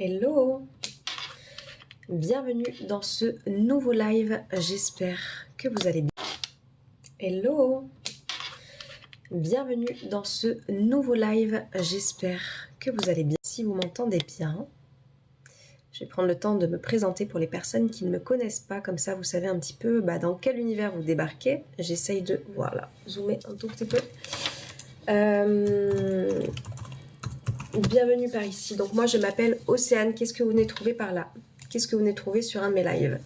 Hello, bienvenue dans ce nouveau live, j'espère que vous allez bien. Hello, bienvenue dans ce nouveau live, j'espère que vous allez bien. Si vous m'entendez bien, je vais prendre le temps de me présenter pour les personnes qui ne me connaissent pas, comme ça vous savez un petit peu dans quel univers vous débarquez. J'essaye de, voilà, zoomer un tout petit peu. Bienvenue par ici. Donc moi je m'appelle Océane. Qu'est-ce que vous venez trouver par là? Qu'est-ce que vous venez trouver sur un de mes lives?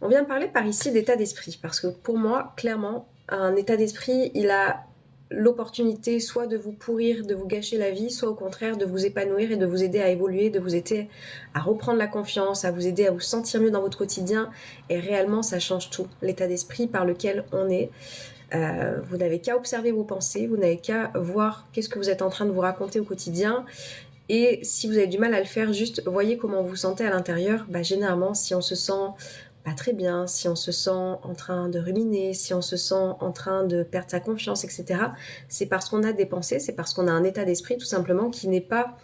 On vient parler par ici d'état d'esprit, parce que pour moi, clairement, un état d'esprit, il a l'opportunité soit de vous pourrir, de vous gâcher la vie, soit au contraire de vous épanouir et de vous aider à évoluer, de vous aider à reprendre la confiance, à vous aider à vous sentir mieux dans votre quotidien. Et réellement, ça change tout. L'état d'esprit par lequel on est. Vous n'avez qu'à observer vos pensées, vous n'avez qu'à voir qu'est-ce que vous êtes en train de vous raconter au quotidien. Et si vous avez du mal à le faire, juste voyez comment vous vous sentez à l'intérieur. Généralement, si on se sent pas très bien, si on se sent en train de ruminer, si on se sent en train de perdre sa confiance, etc., c'est parce qu'on a des pensées, c'est parce qu'on a un état d'esprit tout simplement qui n'est pas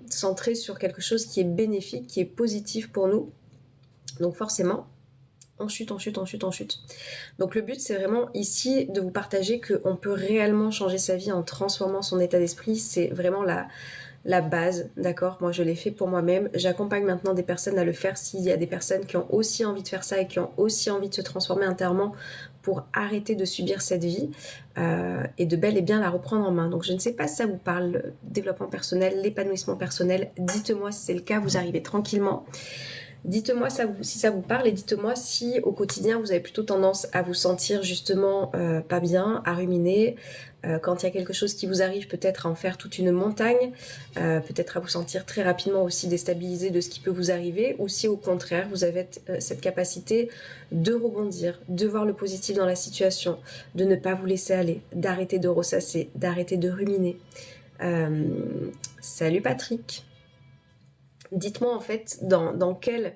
centré sur quelque chose qui est bénéfique, qui est positif pour nous. Donc forcément, on chute. Donc le but, c'est vraiment ici de vous partager qu'on peut réellement changer sa vie en transformant son état d'esprit. C'est vraiment la base, d'accord? Moi, je l'ai fait pour moi-même. J'accompagne maintenant des personnes à le faire s'il y a des personnes qui ont aussi envie de faire ça et qui ont aussi envie de se transformer intérieurement pour arrêter de subir cette vie et de bel et bien la reprendre en main. Donc, je ne sais pas si ça vous parle, le développement personnel, l'épanouissement personnel. Dites-moi si c'est le cas, vous arrivez tranquillement. Dites-moi si ça vous parle et dites-moi si au quotidien vous avez plutôt tendance à vous sentir justement pas bien, à ruminer, quand il y a quelque chose qui vous arrive, peut-être à en faire toute une montagne, peut-être à vous sentir très rapidement aussi déstabilisé de ce qui peut vous arriver, ou si au contraire vous avez cette capacité de rebondir, de voir le positif dans la situation, de ne pas vous laisser aller, d'arrêter de ressasser, d'arrêter de ruminer. Salut Patrick. Dites-moi en fait dans quelle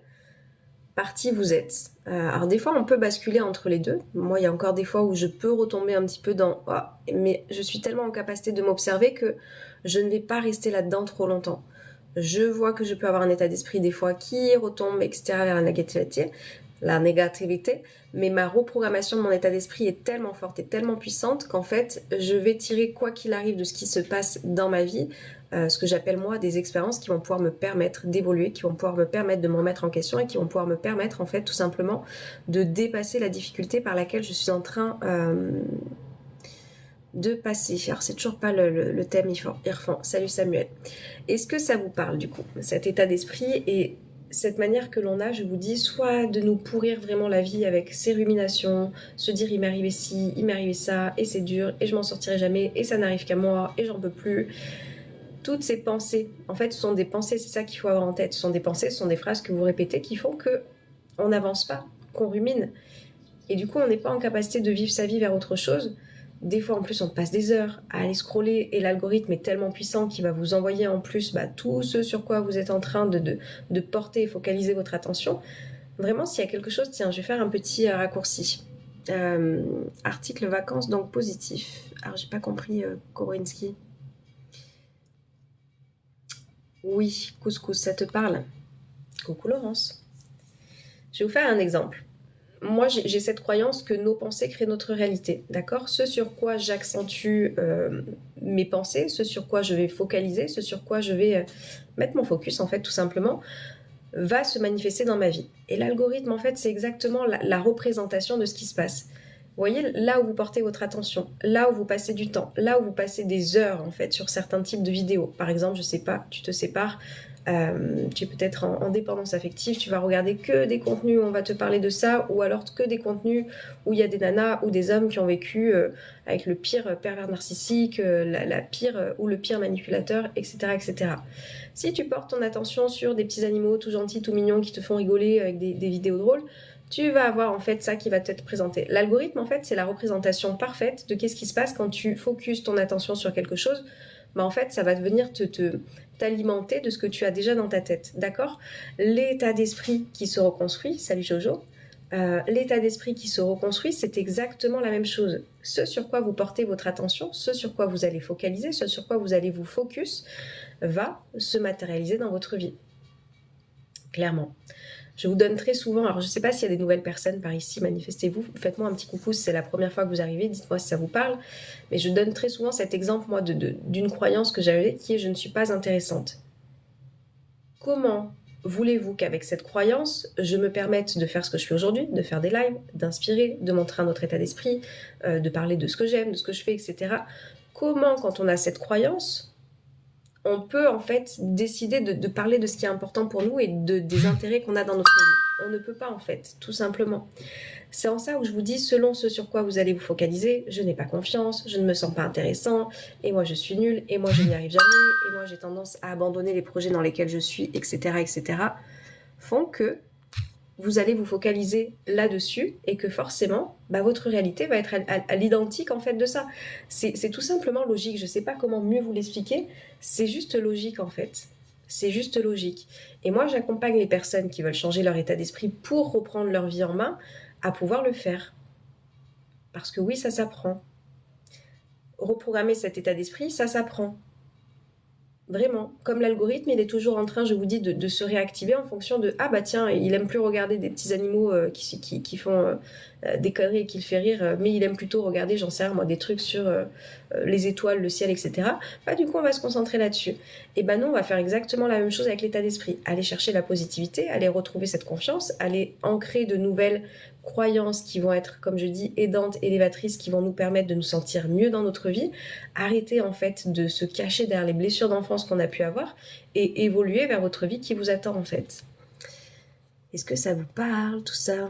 partie vous êtes. Alors des fois on peut basculer entre les deux. Moi il y a encore des fois où je peux retomber un petit peu dans mais je suis tellement en capacité de m'observer que je ne vais pas rester là-dedans trop longtemps. Je vois que je peux avoir un état d'esprit des fois qui retombe, etc. vers la négativité, mais ma reprogrammation de mon état d'esprit est tellement forte et tellement puissante qu'en fait, je vais tirer quoi qu'il arrive de ce qui se passe dans ma vie, ce que j'appelle moi des expériences qui vont pouvoir me permettre d'évoluer, qui vont pouvoir me permettre de me remettre en question et qui vont pouvoir me permettre en fait tout simplement de dépasser la difficulté par laquelle je suis en train de passer. Alors c'est toujours pas le thème Irfan. Salut Samuel. Est-ce que ça vous parle du coup, cet état d'esprit et cette manière que l'on a, je vous dis, soit de nous pourrir vraiment la vie avec ces ruminations, se dire il m'est arrivé ci, il m'est arrivé ça, et c'est dur, et je m'en sortirai jamais, et ça n'arrive qu'à moi, et j'en peux plus. Toutes ces pensées, en fait, ce sont des pensées, c'est ça qu'il faut avoir en tête. Ce sont des pensées, ce sont des phrases que vous répétez qui font qu'on n'avance pas, qu'on rumine. Et du coup, on n'est pas en capacité de vivre sa vie vers autre chose. Des fois, en plus, on passe des heures à aller scroller et l'algorithme est tellement puissant qu'il va vous envoyer en plus tout ce sur quoi vous êtes en train de porter et focaliser votre attention. Vraiment, s'il y a quelque chose, tiens, je vais faire un petit raccourci. Article vacances, donc positif. Alors, j'ai pas compris, Kowinski. Oui, couscous, ça te parle? Coucou Laurence. Je vais vous faire un exemple. Moi, j'ai cette croyance que nos pensées créent notre réalité, d'accord? Ce sur quoi j'accentue mes pensées, ce sur quoi je vais focaliser, ce sur quoi je vais mettre mon focus, en fait, tout simplement, va se manifester dans ma vie. Et l'algorithme, en fait, c'est exactement la représentation de ce qui se passe. Vous voyez, là où vous portez votre attention, là où vous passez du temps, là où vous passez des heures, en fait, sur certains types de vidéos. Par exemple, je sais pas, tu te sépares, tu es peut-être en dépendance affective, tu vas regarder que des contenus où on va te parler de ça, ou alors que des contenus où il y a des nanas ou des hommes qui ont vécu avec le pire pervers narcissique, la pire ou le pire manipulateur, etc., etc. Si tu portes ton attention sur des petits animaux tout gentils, tout mignons qui te font rigoler avec des vidéos drôles, tu vas avoir en fait ça qui va t'être présenté. L'algorithme en fait c'est la représentation parfaite de qu'est-ce qui se passe quand tu focuses ton attention sur quelque chose. En fait ça va venir t'alimenter de ce que tu as déjà dans ta tête, d'accord? L'état d'esprit qui se reconstruit, salut Jojo, l'état d'esprit qui se reconstruit, c'est exactement la même chose. Ce sur quoi vous portez votre attention, ce sur quoi vous allez focaliser, ce sur quoi vous allez vous focus, va se matérialiser dans votre vie. Clairement. Je vous donne très souvent, alors je ne sais pas s'il y a des nouvelles personnes par ici, manifestez-vous, faites-moi un petit coucou si c'est la première fois que vous arrivez, dites-moi si ça vous parle, mais je donne très souvent cet exemple, moi, d'une croyance que j'avais qui est « je ne suis pas intéressante ». Comment voulez-vous qu'avec cette croyance, je me permette de faire ce que je fais aujourd'hui, de faire des lives, d'inspirer, de montrer un autre état d'esprit, de parler de ce que j'aime, de ce que je fais, etc. Comment, quand on a cette croyance, on peut en fait décider de parler de ce qui est important pour nous et des intérêts qu'on a dans notre vie. On ne peut pas en fait, tout simplement. C'est en ça où je vous dis, selon ce sur quoi vous allez vous focaliser, je n'ai pas confiance, je ne me sens pas intéressant, et moi je suis nulle, et moi je n'y arrive jamais, et moi j'ai tendance à abandonner les projets dans lesquels je suis, etc., etc., font que vous allez vous focaliser là-dessus et que forcément, votre réalité va être à l'identique en fait de ça. C'est tout simplement logique, je ne sais pas comment mieux vous l'expliquer, c'est juste logique en fait. C'est juste logique. Et moi, j'accompagne les personnes qui veulent changer leur état d'esprit pour reprendre leur vie en main à pouvoir le faire. Parce que oui, ça s'apprend. Reprogrammer cet état d'esprit, ça s'apprend. Vraiment, comme l'algorithme, il est toujours en train, je vous dis, de se réactiver en fonction de « Ah bah tiens, il aime plus regarder des petits animaux qui font des conneries et qui le fait rire, mais il aime plutôt regarder, j'en sais rien moi, des trucs sur les étoiles, le ciel, etc. » Bah du coup, on va se concentrer là-dessus. Et ben non, on va faire exactement la même chose avec l'état d'esprit. Aller chercher la positivité, aller retrouver cette confiance, aller ancrer de nouvelles croyances qui vont être, comme je dis, aidantes, élévatrices, qui vont nous permettre de nous sentir mieux dans notre vie, arrêter en fait de se cacher derrière les blessures d'enfance qu'on a pu avoir et évoluer vers votre vie qui vous attend en fait. Est-ce que ça vous parle tout ça?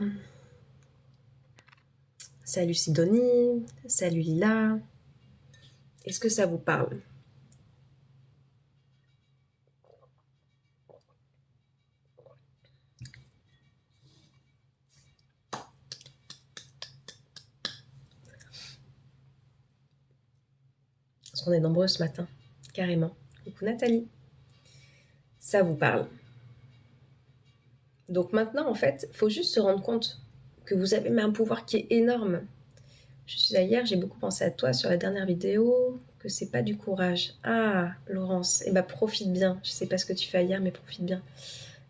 Salut Sidonie, salut Lila, est-ce que ça vous parle? Parce qu'on est nombreux ce matin, carrément. Coucou Nathalie. Ça vous parle. Donc maintenant, en fait, il faut juste se rendre compte que vous avez un pouvoir qui est énorme. Je suis là hier, j'ai beaucoup pensé à toi sur la dernière vidéo, que c'est pas du courage. Ah, Laurence, eh ben profite bien. Je sais pas ce que tu fais hier, mais profite bien.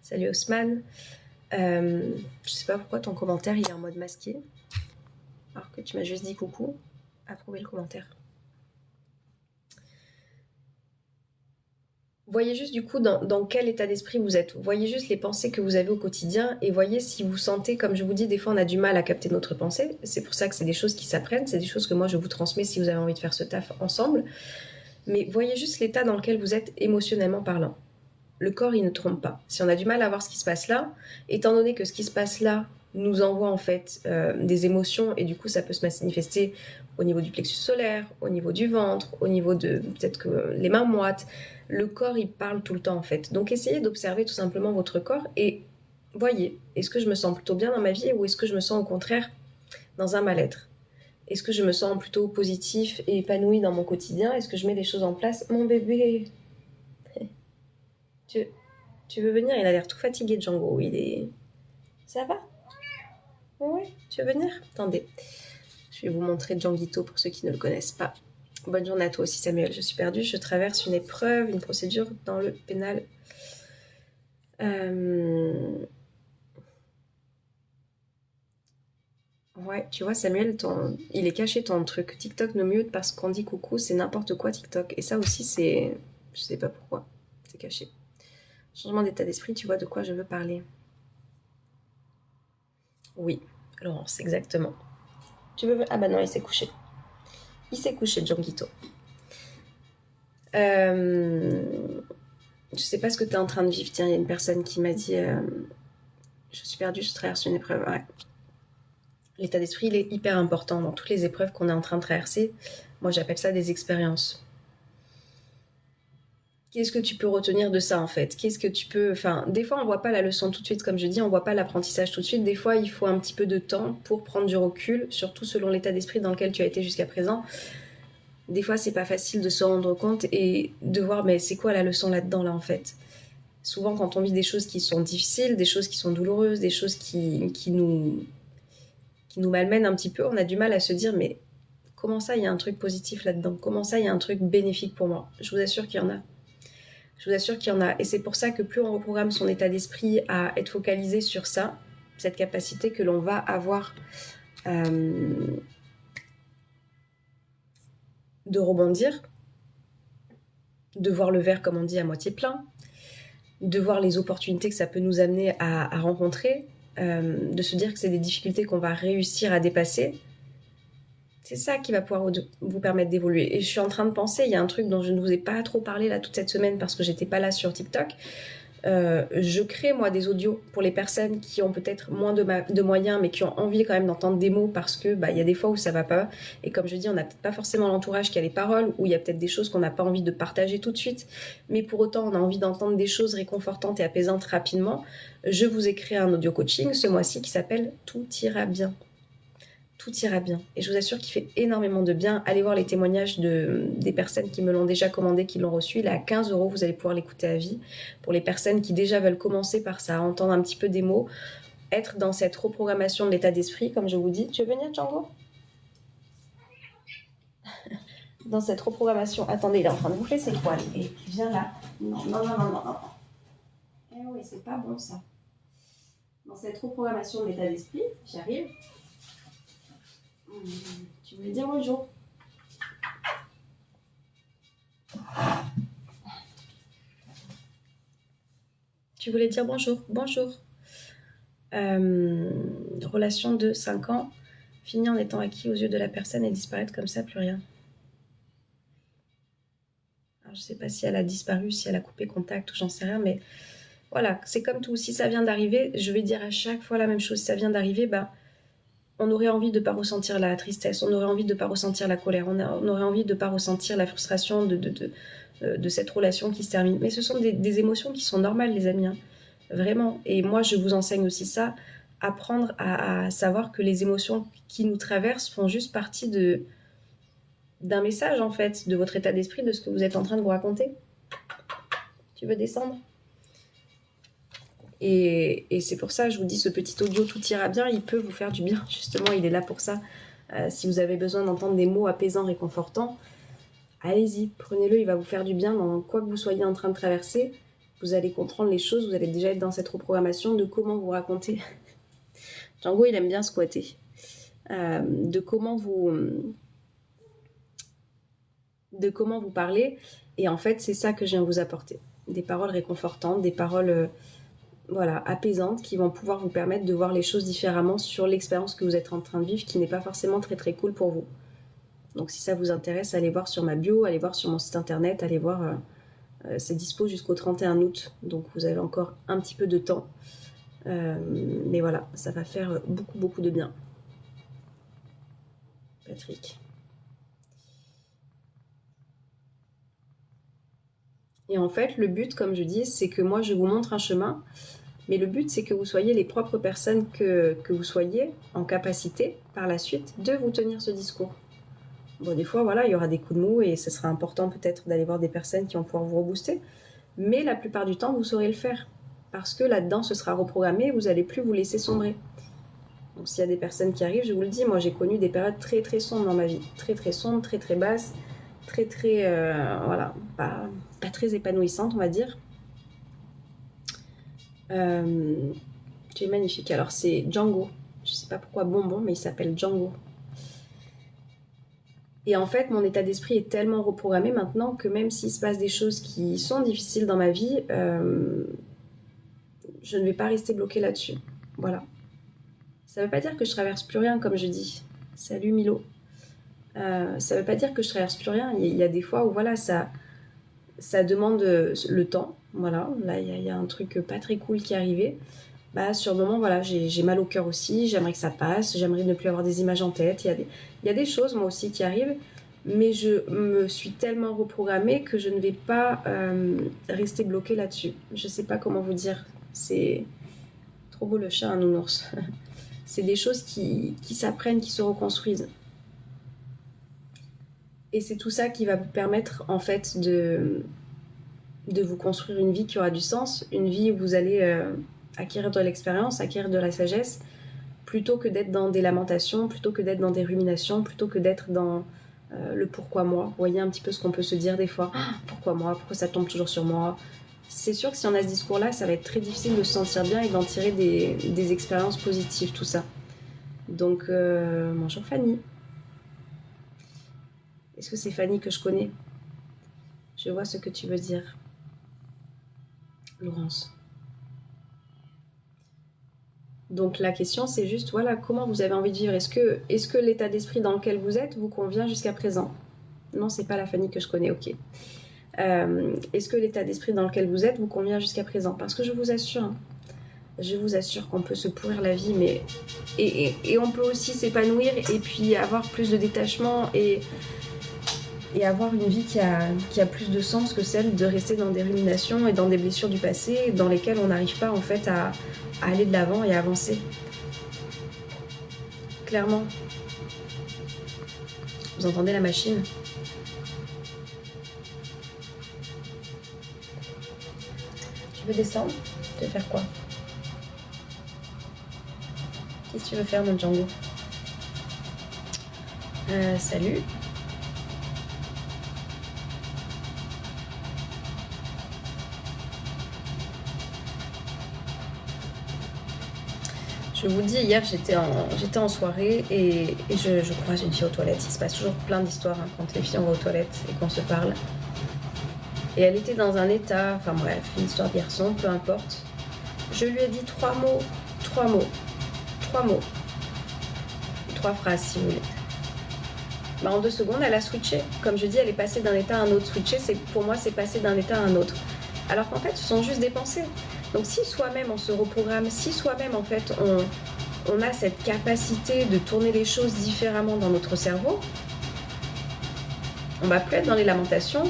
Salut Haussmann. Je sais pas pourquoi ton commentaire il est en mode masqué, alors que tu m'as juste dit coucou. Approuvez le commentaire. Voyez juste du coup dans quel état d'esprit vous êtes. Voyez juste les pensées que vous avez au quotidien et voyez si vous sentez, comme je vous dis, des fois on a du mal à capter notre pensée. C'est pour ça que c'est des choses qui s'apprennent, c'est des choses que moi je vous transmets si vous avez envie de faire ce taf ensemble. Mais voyez juste l'état dans lequel vous êtes émotionnellement parlant. Le corps, il ne trompe pas. Si on a du mal à voir ce qui se passe là, étant donné que ce qui se passe là nous envoie en fait des émotions et du coup ça peut se manifester au niveau du plexus solaire, au niveau du ventre, au niveau de peut-être que les mains moites. Le corps, il parle tout le temps en fait. Donc essayez d'observer tout simplement votre corps et voyez, est-ce que je me sens plutôt bien dans ma vie ou est-ce que je me sens au contraire dans un mal-être? Est-ce que je me sens plutôt positif et épanoui dans mon quotidien? Est-ce que je mets des choses en place? Mon bébé, tu veux venir? Il a l'air tout fatigué, Django. Il est... Ça va? Oui, tu veux venir? Attendez, je vais vous montrer Djanguito pour ceux qui ne le connaissent pas. Bonne journée à toi aussi Samuel, je suis perdue, je traverse une épreuve, une procédure dans le pénal. Ouais, tu vois Samuel, il est caché ton truc. TikTok no mute parce qu'on dit coucou, c'est n'importe quoi TikTok. Et ça aussi c'est... Je sais pas pourquoi, c'est caché. Changement d'état d'esprit, tu vois de quoi je veux parler? Oui, Laurence, exactement. Tu veux... Ah bah non, il s'est couché. Il s'est couché, Djanguito. Je sais pas ce que tu es en train de vivre. Tiens, il y a une personne qui m'a dit je suis perdue, je traverse une épreuve. Ouais. L'état d'esprit, il est hyper important dans toutes les épreuves qu'on est en train de traverser. Moi, j'appelle ça des expériences. Qu'est-ce que tu peux retenir de ça en fait? Qu'est-ce que tu peux... Enfin, des fois, on voit pas la leçon tout de suite, comme je dis, on voit pas l'apprentissage tout de suite. Des fois, il faut un petit peu de temps pour prendre du recul, surtout selon l'état d'esprit dans lequel tu as été jusqu'à présent. Des fois, c'est pas facile de se rendre compte et de voir, mais c'est quoi la leçon là-dedans, là, en fait? Souvent, quand on vit des choses qui sont difficiles, des choses qui sont douloureuses, des choses qui nous qui nous malmène un petit peu, on a du mal à se dire mais comment ça il y a un truc positif là-dedans? Comment ça il y a un truc bénéfique pour moi? Je vous assure qu'il y en a. Je vous assure qu'il y en a. Et c'est pour ça que plus on reprogramme son état d'esprit à être focalisé sur ça, cette capacité que l'on va avoir de rebondir, de voir le verre, comme on dit, à moitié plein, de voir les opportunités que ça peut nous amener à rencontrer, de se dire que c'est des difficultés qu'on va réussir à dépasser. C'est ça qui va pouvoir vous permettre d'évoluer. Et je suis en train de penser, il y a un truc dont je ne vous ai pas trop parlé là toute cette semaine parce que j'étais pas là sur TikTok. Je crée moi des audios pour les personnes qui ont peut-être moins de moyens mais qui ont envie quand même d'entendre des mots parce que y a des fois où ça va pas et comme je dis on n'a peut-être pas forcément l'entourage qui a les paroles ou il y a peut-être des choses qu'on n'a pas envie de partager tout de suite mais pour autant on a envie d'entendre des choses réconfortantes et apaisantes rapidement. Je vous ai créé un audio coaching ce mois-ci qui s'appelle Tout ira bien. Tout ira bien. Et je vous assure qu'il fait énormément de bien. Allez voir les témoignages des personnes qui me l'ont déjà commandé, qui l'ont reçu. Il est à 15 €, vous allez pouvoir l'écouter à vie. Pour les personnes qui déjà veulent commencer par ça, entendre un petit peu des mots, être dans cette reprogrammation de l'état d'esprit, comme je vous dis. Tu veux venir, Django? Dans cette reprogrammation... Attendez, il est en train de bouffer ses poils. Et viens là. Non, non, non, non, non, non. Eh oui, c'est pas bon ça. Dans cette reprogrammation de l'état d'esprit, j'arrive. Tu voulais dire bonjour? Tu voulais dire bonjour? Bonjour. Relation de 5 ans, finir en étant acquis aux yeux de la personne et disparaître comme ça, plus rien. Alors, je sais pas si elle a disparu, si elle a coupé contact ou j'en sais rien, mais voilà, c'est comme tout. Si ça vient d'arriver, je vais dire à chaque fois la même chose. Si ça vient d'arriver, on aurait envie de ne pas ressentir la tristesse, on aurait envie de ne pas ressentir la colère, on aurait envie de ne pas ressentir la frustration de cette relation qui se termine. Mais ce sont des émotions qui sont normales, les amis, hein. Vraiment. Et moi, je vous enseigne aussi ça, apprendre à savoir que les émotions qui nous traversent font juste partie d'un message, en fait, de votre état d'esprit, de ce que vous êtes en train de vous raconter. Tu veux descendre ? Et c'est pour ça, je vous dis, ce petit audio Tout ira bien, il peut vous faire du bien, justement, il est là pour ça. Si vous avez besoin d'entendre des mots apaisants, réconfortants, allez-y, prenez-le, il va vous faire du bien dans quoi que vous soyez en train de traverser. Vous allez comprendre les choses, vous allez déjà être dans cette reprogrammation de comment vous raconter. Django, il aime bien squatter. De comment vous parlez. Et en fait, c'est ça que je viens vous apporter. Des paroles réconfortantes, des paroles... apaisantes qui vont pouvoir vous permettre de voir les choses différemment sur l'expérience que vous êtes en train de vivre qui n'est pas forcément très très cool pour vous. Donc si ça vous intéresse, allez voir sur ma bio, allez voir sur mon site internet, allez voir, c'est dispo jusqu'au 31 août, donc vous avez encore un petit peu de temps. Mais voilà, ça va faire beaucoup beaucoup de bien. Patrick. Et en fait, le but, comme je dis, c'est que moi, je vous montre un chemin, mais le but, c'est que vous soyez les propres personnes que vous soyez en capacité, par la suite, de vous tenir ce discours. Bon, des fois, voilà, il y aura des coups de mou et ce sera important peut-être d'aller voir des personnes qui vont pouvoir vous rebooster, mais la plupart du temps, vous saurez le faire, parce que là-dedans, ce sera reprogrammé et vous n'allez plus vous laisser sombrer. Donc, s'il y a des personnes qui arrivent, je vous le dis, moi, j'ai connu des périodes très, très sombres dans ma vie, très, très sombres, très, très basses, très, très, pas très épanouissante, on va dire. Tu es magnifique. Alors, c'est Django. Je sais pas pourquoi Bonbon, mais il s'appelle Django. Et en fait, mon état d'esprit est tellement reprogrammé maintenant que même s'il se passe des choses qui sont difficiles dans ma vie, je ne vais pas rester bloquée là-dessus. Voilà. Ça veut pas dire que je traverse plus rien, comme je dis. Salut Milo. Ça veut pas dire que je traverse plus rien. Il y a des fois où, voilà, ça demande le temps. Voilà, là, il y a un truc pas très cool qui est arrivé. Sur le moment, voilà, j'ai mal au cœur aussi. J'aimerais que ça passe. J'aimerais ne plus avoir des images en tête. Il y a des choses, moi aussi, qui arrivent. Mais je me suis tellement reprogrammée que je ne vais pas rester bloquée là-dessus. Je sais pas comment vous dire. C'est trop beau le chat, un nounours. C'est des choses qui s'apprennent, qui se reconstruisent. Et c'est tout ça qui va vous permettre, en fait, de vous construire une vie qui aura du sens, une vie où vous allez acquérir de l'expérience, acquérir de la sagesse, plutôt que d'être dans des lamentations, plutôt que d'être dans des ruminations, plutôt que d'être dans le pourquoi moi. Vous voyez un petit peu ce qu'on peut se dire des fois. Pourquoi moi? Pourquoi ça tombe toujours sur moi? C'est sûr que si on a ce discours-là, ça va être très difficile de se sentir bien et d'en tirer des expériences positives, tout ça. Donc, bonjour Fanny. Est-ce que c'est Fanny que je connais? Je vois ce que tu veux dire. Laurence. Donc la question c'est juste, voilà, comment vous avez envie de vivre? Est-ce que l'état d'esprit dans lequel vous êtes vous convient jusqu'à présent? Non, c'est pas la Fanny que je connais, ok. Est-ce que l'état d'esprit dans lequel vous êtes vous convient jusqu'à présent? Parce que je vous assure qu'on peut se pourrir la vie, mais et on peut aussi s'épanouir et puis avoir plus de détachement et avoir une vie qui a plus de sens que celle de rester dans des ruminations et dans des blessures du passé dans lesquelles on n'arrive pas en fait à aller de l'avant et à avancer. Clairement. Vous entendez la machine? Tu veux descendre? Tu veux faire quoi? Qu'est-ce que tu veux faire, mon Django? Salut. Je vous dis, hier j'étais en soirée et je croise une fille aux toilettes. Il se passe toujours plein d'histoires hein, quand les filles vont aux toilettes et qu'on se parle. Et elle était dans un état, enfin bref, une histoire de garçon, peu importe. Je lui ai dit 3 mots, 3 phrases si vous voulez. Bah, en 2 secondes, elle a switché. Comme je dis, elle est passée d'un état à un autre. Switcher, pour moi, c'est passer d'un état à un autre. Alors qu'en fait, ce sont juste des pensées. Donc si soi-même on se reprogramme, si soi-même en fait on a cette capacité de tourner les choses différemment dans notre cerveau, on va plus être dans les lamentations,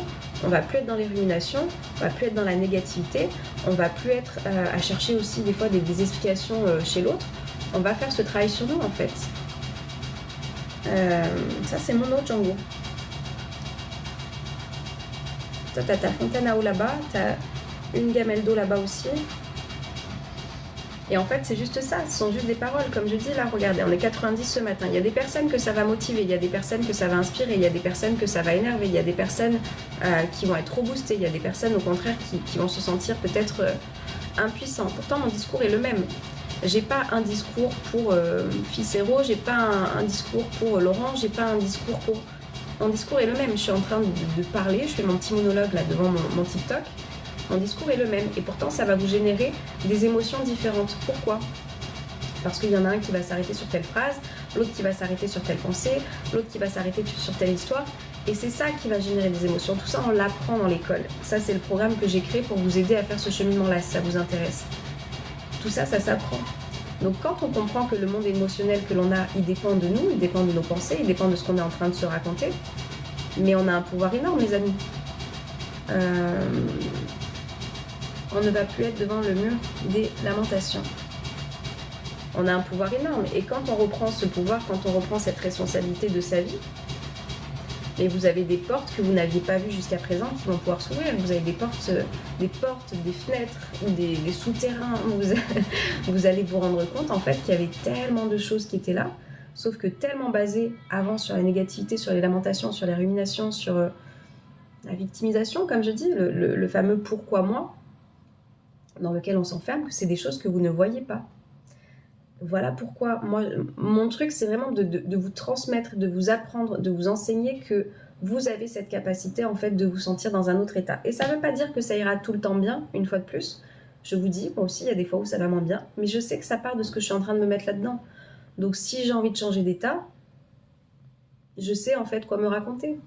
on va plus être dans les ruminations, on va plus être dans la négativité, on va plus être à chercher aussi des fois des explications chez l'autre. On va faire ce travail sur nous en fait. Ça c'est mon autre Django. Toi t'as ta fontaine à eau là-bas, t'as une gamelle d'eau là-bas aussi. Et en fait, c'est juste ça, ce sont juste des paroles. Comme je dis, là, regardez, on est 90 ce matin. Il y a des personnes que ça va motiver, il y a des personnes que ça va inspirer, il y a des personnes que ça va énerver, il y a des personnes qui vont être trop boostées, il y a des personnes, au contraire, qui vont se sentir peut-être impuissants. Pourtant, mon discours est le même. J'ai pas un discours pour Ficero, j'ai pas un discours pour Laurent, j'ai pas un discours pour... Mon discours est le même. Je suis en train de parler, je fais mon petit monologue là devant mon TikTok. Mon discours est le même et pourtant ça va vous générer des émotions différentes. Pourquoi? Parce qu'il y en a un qui va s'arrêter sur telle phrase, l'autre qui va s'arrêter sur telle pensée, l'autre qui va s'arrêter sur telle histoire et c'est ça qui va générer des émotions. Tout ça on l'apprend dans l'école. Ça c'est le programme que j'ai créé pour vous aider à faire ce cheminement là si ça vous intéresse. Tout ça, ça s'apprend. Donc quand on comprend que le monde émotionnel que l'on a, il dépend de nous, il dépend de nos pensées, il dépend de ce qu'on est en train de se raconter, mais on a un pouvoir énorme les amis. On ne va plus être devant le mur des lamentations. On a un pouvoir énorme. Et quand on reprend ce pouvoir, quand on reprend cette responsabilité de sa vie, et vous avez des portes que vous n'aviez pas vues jusqu'à présent qui vont pouvoir s'ouvrir. Vous avez des portes, des fenêtres, des souterrains. Vous allez vous rendre compte en fait qu'il y avait tellement de choses qui étaient là, sauf que tellement basées avant sur la négativité, sur les lamentations, sur les ruminations, sur la victimisation, comme je dis, le fameux « pourquoi moi ?» dans lequel on s'enferme, que c'est des choses que vous ne voyez pas. Voilà pourquoi, moi, mon truc, c'est vraiment de vous transmettre, de vous apprendre, de vous enseigner que vous avez cette capacité, en fait, de vous sentir dans un autre état. Et ça ne veut pas dire que ça ira tout le temps bien, une fois de plus. Je vous dis, moi aussi, il y a des fois où ça va moins bien, mais je sais que ça part de ce que je suis en train de me mettre là-dedans. Donc, si j'ai envie de changer d'état, je sais, en fait, quoi me raconter.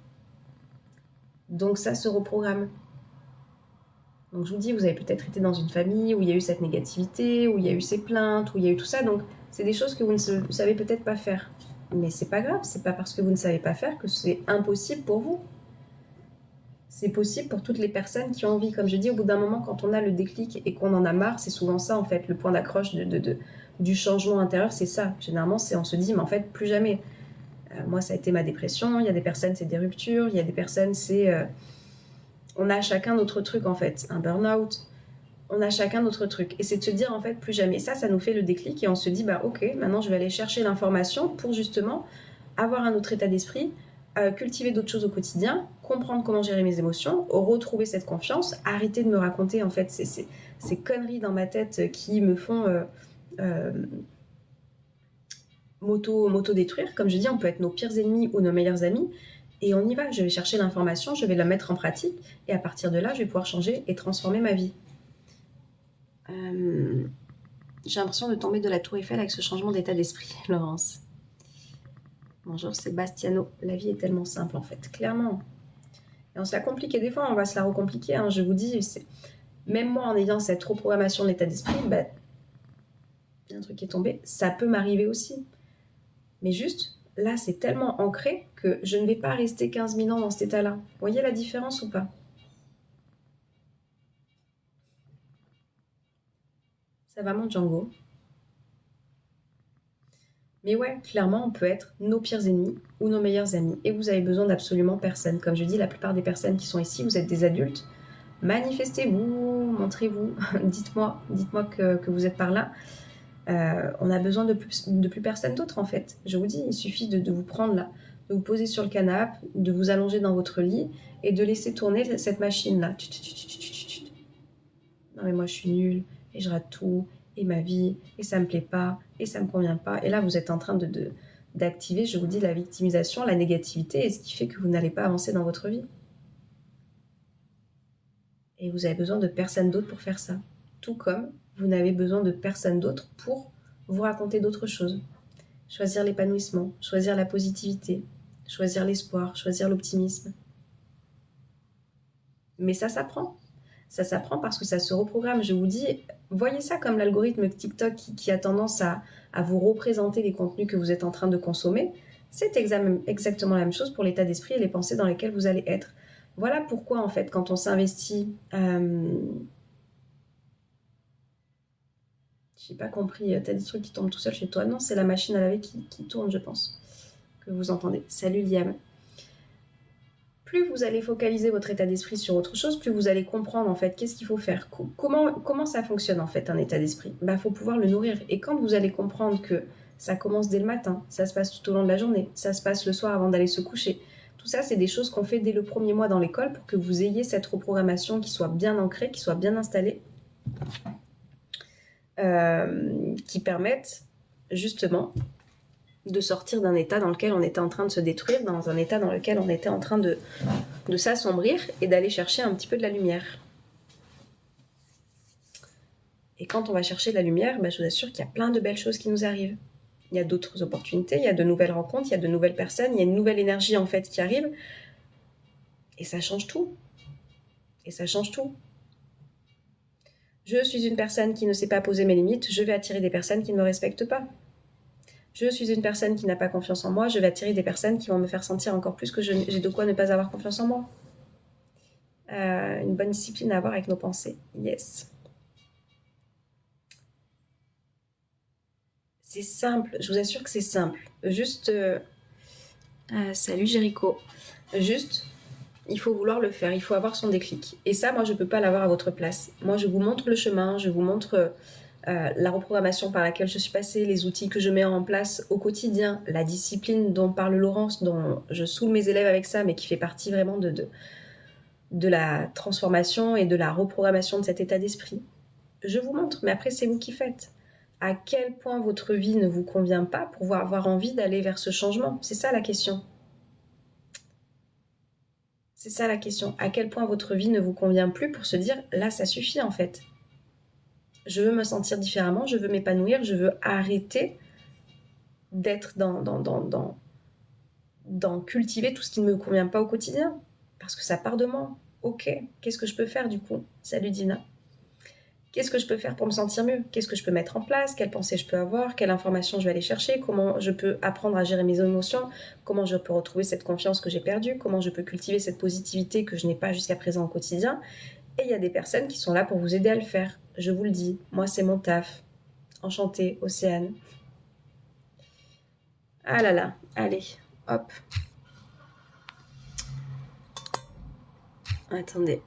Donc, ça se reprogramme. Donc je vous dis, vous avez peut-être été dans une famille où il y a eu cette négativité, où il y a eu ces plaintes, où il y a eu tout ça. Donc c'est des choses que vous ne savez peut-être pas faire. Mais c'est pas grave, c'est pas parce que vous ne savez pas faire que c'est impossible pour vous. C'est possible pour toutes les personnes qui ont envie. Comme je dis, au bout d'un moment, quand on a le déclic et qu'on en a marre, c'est souvent ça en fait, le point d'accroche du changement intérieur, c'est ça. Généralement, on se dit, mais en fait, plus jamais. Moi, ça a été ma dépression. Il y a des personnes, c'est des ruptures. Il y a des personnes, c'est... on a chacun notre truc en fait, un burn-out, on a chacun notre truc. Et c'est de se dire, en fait, plus jamais. Ça nous fait le déclic et on se dit, bah ok, maintenant je vais aller chercher l'information pour justement avoir un autre état d'esprit, cultiver d'autres choses au quotidien, comprendre comment gérer mes émotions, retrouver cette confiance, arrêter de me raconter, en fait, ces conneries dans ma tête qui me font m'auto-détruire. Comme je dis, on peut être nos pires ennemis ou nos meilleurs amis. Et on y va, je vais chercher l'information, je vais la mettre en pratique, et à partir de là, je vais pouvoir changer et transformer ma vie. J'ai l'impression de tomber de la tour Eiffel avec ce changement d'état d'esprit, Laurence. Bonjour Sébastiano, la vie est tellement simple en fait, clairement. Et on se la complique, et des fois on va se la recompliquer, hein. Je vous dis, même moi en ayant cette reprogrammation de l'état d'esprit, bah, il y a un truc qui est tombé, ça peut m'arriver aussi. Mais juste, là c'est tellement ancré que je ne vais pas rester 15 000 ans dans cet état-là. Vous voyez la différence ou pas? Ça va mon Django? Mais ouais, clairement, on peut être nos pires ennemis ou nos meilleurs amis. Et vous avez besoin d'absolument personne. Comme je dis, la plupart des personnes qui sont ici, vous êtes des adultes. Manifestez-vous, montrez-vous, dites-moi que vous êtes par là. On a besoin de plus personne d'autre en fait. Je vous dis, il suffit de vous prendre là, de vous poser sur le canapé, de vous allonger dans votre lit et de laisser tourner cette machine-là. Non mais moi je suis nulle et je rate tout et ma vie et ça me plaît pas et ça me convient pas. Et là vous êtes en train d'activer, je vous dis, la victimisation, la négativité, et ce qui fait que vous n'allez pas avancer dans votre vie. Et vous avez besoin de personne d'autre pour faire ça. Tout comme vous n'avez besoin de personne d'autre pour vous raconter d'autres choses. Choisir l'épanouissement, choisir la positivité, choisir l'espoir, choisir l'optimisme. Mais ça s'apprend. Ça s'apprend parce que ça se reprogramme. Je vous dis, voyez ça comme l'algorithme TikTok qui a tendance à vous représenter les contenus que vous êtes en train de consommer. C'est exactement la même chose pour l'état d'esprit et les pensées dans lesquelles vous allez être. Voilà pourquoi, en fait, quand on s'investit... J'ai pas compris, t'as des trucs qui tombent tout seul chez toi? Non, c'est la machine à laver qui tourne, je pense, que vous entendez. Salut Liam. Plus vous allez focaliser votre état d'esprit sur autre chose, plus vous allez comprendre en fait qu'est-ce qu'il faut faire, comment ça fonctionne en fait un état d'esprit. Bah, faut pouvoir le nourrir. Et quand vous allez comprendre que ça commence dès le matin, ça se passe tout au long de la journée, ça se passe le soir avant d'aller se coucher, tout ça c'est des choses qu'on fait dès le premier mois dans l'école pour que vous ayez cette reprogrammation qui soit bien ancrée, qui soit bien installée, qui permettent justement de sortir d'un état dans lequel on était en train de se détruire, dans un état dans lequel on était en train de s'assombrir, et d'aller chercher un petit peu de la lumière. Et quand on va chercher de la lumière, bah, je vous assure qu'il y a plein de belles choses qui nous arrivent. Il y a d'autres opportunités, il y a de nouvelles rencontres, il y a de nouvelles personnes, il y a une nouvelle énergie en fait qui arrive, et ça change tout. Et ça change tout. Je suis une personne qui ne sait pas poser mes limites, je vais attirer des personnes qui ne me respectent pas. Je suis une personne qui n'a pas confiance en moi, je vais attirer des personnes qui vont me faire sentir encore plus que j'ai de quoi ne pas avoir confiance en moi. Une bonne discipline à avoir avec nos pensées. Yes. C'est simple, je vous assure que c'est simple. Juste... salut Jéricho. Juste, il faut vouloir le faire, il faut avoir son déclic. Et ça, moi, je ne peux pas l'avoir à votre place. Moi, je vous montre le chemin, je vous montre... la reprogrammation par laquelle je suis passée, les outils que je mets en place au quotidien, la discipline dont parle Laurence, dont je saoule mes élèves avec ça, mais qui fait partie vraiment de la transformation et de la reprogrammation de cet état d'esprit. Je vous montre, mais après c'est vous qui faites. À quel point votre vie ne vous convient pas pour avoir envie d'aller vers ce changement? C'est ça la question. C'est ça la question. À quel point votre vie ne vous convient plus pour se dire, là ça suffit en fait. Je veux me sentir différemment, je veux m'épanouir, je veux arrêter d'être dans cultiver tout ce qui ne me convient pas au quotidien. Parce que ça part de moi. Ok, qu'est-ce que je peux faire du coup? Salut Dina. Qu'est-ce que je peux faire pour me sentir mieux? Qu'est-ce que je peux mettre en place? Quelles pensées je peux avoir? Quelle information je vais aller chercher? Comment je peux apprendre à gérer mes émotions? Comment je peux retrouver cette confiance que j'ai perdue? Comment je peux cultiver cette positivité que je n'ai pas jusqu'à présent au quotidien? Et il y a des personnes qui sont là pour vous aider à le faire. Je vous le dis, moi c'est mon taf. Enchantée, Océane. Ah là là, allez, hop. Attendez.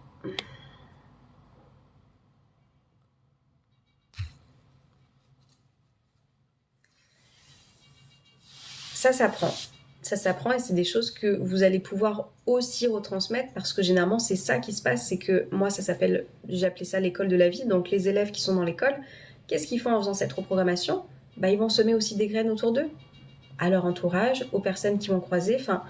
ça s'apprend. Ça s'apprend et c'est des choses que vous allez pouvoir aussi retransmettre parce que généralement c'est ça qui se passe, c'est que moi ça s'appelle, j'ai appelé ça l'école de la vie, donc les élèves qui sont dans l'école, qu'est-ce qu'ils font en faisant cette reprogrammation? Bah, ils vont semer aussi des graines autour d'eux, à leur entourage, aux personnes qui vont croiser, enfin,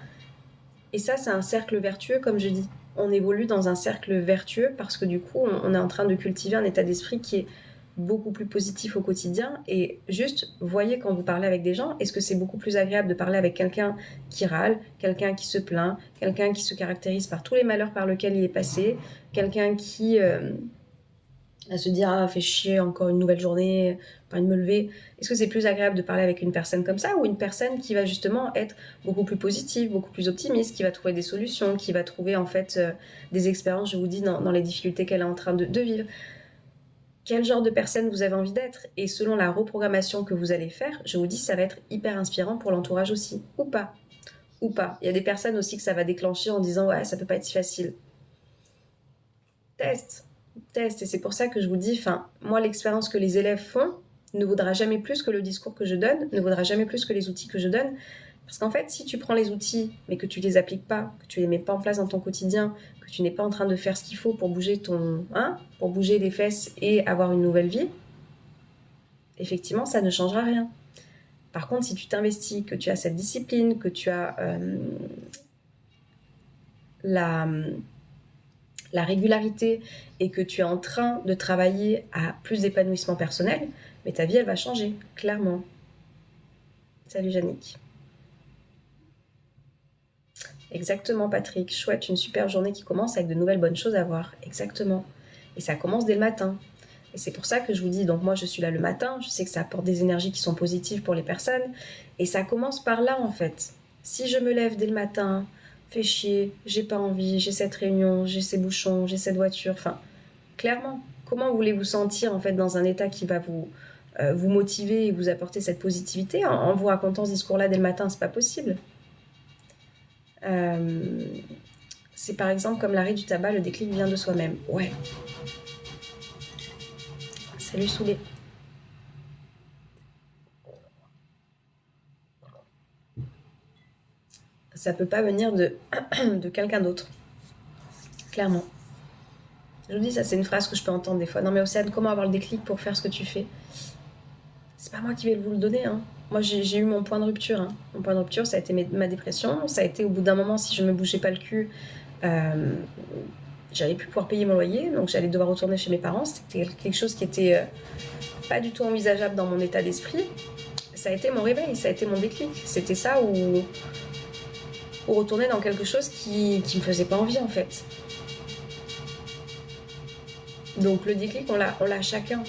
et ça c'est un cercle vertueux comme je dis. On évolue dans un cercle vertueux parce que du coup on est en train de cultiver un état d'esprit qui est beaucoup plus positif au quotidien et juste voyez quand vous parlez avec des gens, est-ce que c'est beaucoup plus agréable de parler avec quelqu'un qui râle, quelqu'un qui se plaint, quelqu'un qui se caractérise par tous les malheurs par lesquels il est passé, quelqu'un qui à se dire ah fait chier encore une nouvelle journée, pas de me lever. Est-ce que c'est plus agréable de parler avec une personne comme ça ou une personne qui va justement être beaucoup plus positive, beaucoup plus optimiste, qui va trouver des solutions, qui va trouver en fait des expériences, je vous dis, dans les difficultés qu'elle est en train de vivre. Quel genre de personne vous avez envie d'être et selon la reprogrammation que vous allez faire, je vous dis ça va être hyper inspirant pour l'entourage aussi, ou pas. Ou pas. Il y a des personnes aussi que ça va déclencher en disant ouais ça peut pas être si facile. Teste, teste et c'est pour ça que je vous dis, enfin moi l'expérience que les élèves font ne vaudra jamais plus que le discours que je donne, ne vaudra jamais plus que les outils que je donne. Parce qu'en fait, si tu prends les outils, mais que tu les appliques pas, que tu les mets pas en place dans ton quotidien, que tu n'es pas en train de faire ce qu'il faut pour bouger pour bouger les fesses et avoir une nouvelle vie, effectivement, ça ne changera rien. Par contre, si tu t'investis, que tu as cette discipline, que tu as la régularité et que tu es en train de travailler à plus d'épanouissement personnel, mais ta vie, elle va changer, clairement. Salut Yannick. Exactement Patrick, chouette, une super journée qui commence avec de nouvelles bonnes choses à voir, exactement. Et ça commence dès le matin. Et c'est pour ça que je vous dis, donc moi je suis là le matin, je sais que ça apporte des énergies qui sont positives pour les personnes, et ça commence par là en fait. Si je me lève dès le matin, fais chier, j'ai pas envie, j'ai cette réunion, j'ai ces bouchons, j'ai cette voiture, enfin, clairement, comment voulez-vous sentir en fait dans un état qui va vous motiver et vous apporter cette positivité en vous racontant ce discours-là dès le matin, c'est pas possible. C'est par exemple comme l'arrêt du tabac, le déclic vient de soi-même. Ouais. Salut Soulé. Ça peut pas venir de quelqu'un d'autre. Clairement. Je vous dis, ça c'est une phrase que je peux entendre des fois. Non mais Océane, comment avoir le déclic pour faire ce que tu fais? C'est pas moi qui vais vous le donner. Hein. Moi j'ai eu mon point de rupture. Hein. Mon point de rupture, ça a été ma dépression. Ça a été au bout d'un moment, si je me bougeais pas le cul, j'allais plus pouvoir payer mon loyer. Donc j'allais devoir retourner chez mes parents. C'était quelque chose qui était pas du tout envisageable dans mon état d'esprit. Ça a été mon réveil, ça a été mon déclic. C'était ça ou retourner dans quelque chose qui me faisait pas envie en fait. Donc le déclic, on l'a chacun.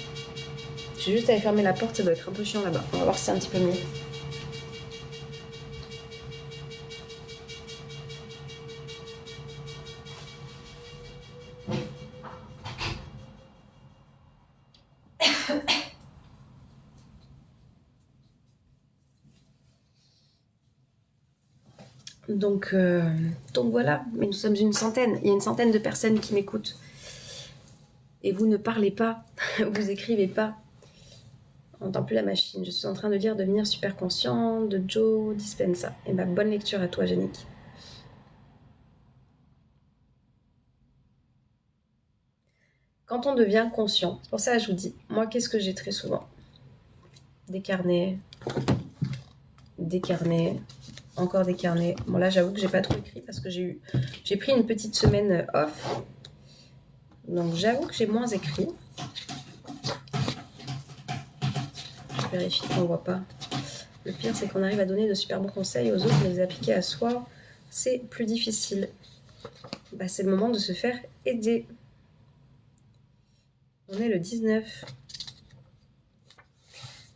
J'ai juste à aller fermer la porte, ça doit être un peu chiant là-bas. On va voir si c'est un petit peu mieux. Donc voilà, mais nous sommes une centaine. Il y a une centaine de personnes qui m'écoutent. Et vous ne parlez pas, vous écrivez pas. On n'entend plus la machine. Je suis en train de lire Devenir super conscient de Joe Dispenza. Et bah, bonne lecture à toi, Yannick. Quand on devient conscient, c'est pour ça que je vous dis, moi, qu'est-ce que j'ai très souvent? Des carnets, encore des carnets. Bon, là, j'avoue que j'ai pas trop écrit parce que j'ai pris une petite semaine off. Donc, j'avoue que j'ai moins écrit. Je vérifie qu'on voit pas. Le pire, c'est qu'on arrive à donner de super bons conseils aux autres, mais les appliquer à soi, c'est plus difficile. Bah, c'est le moment de se faire aider. On est le 19.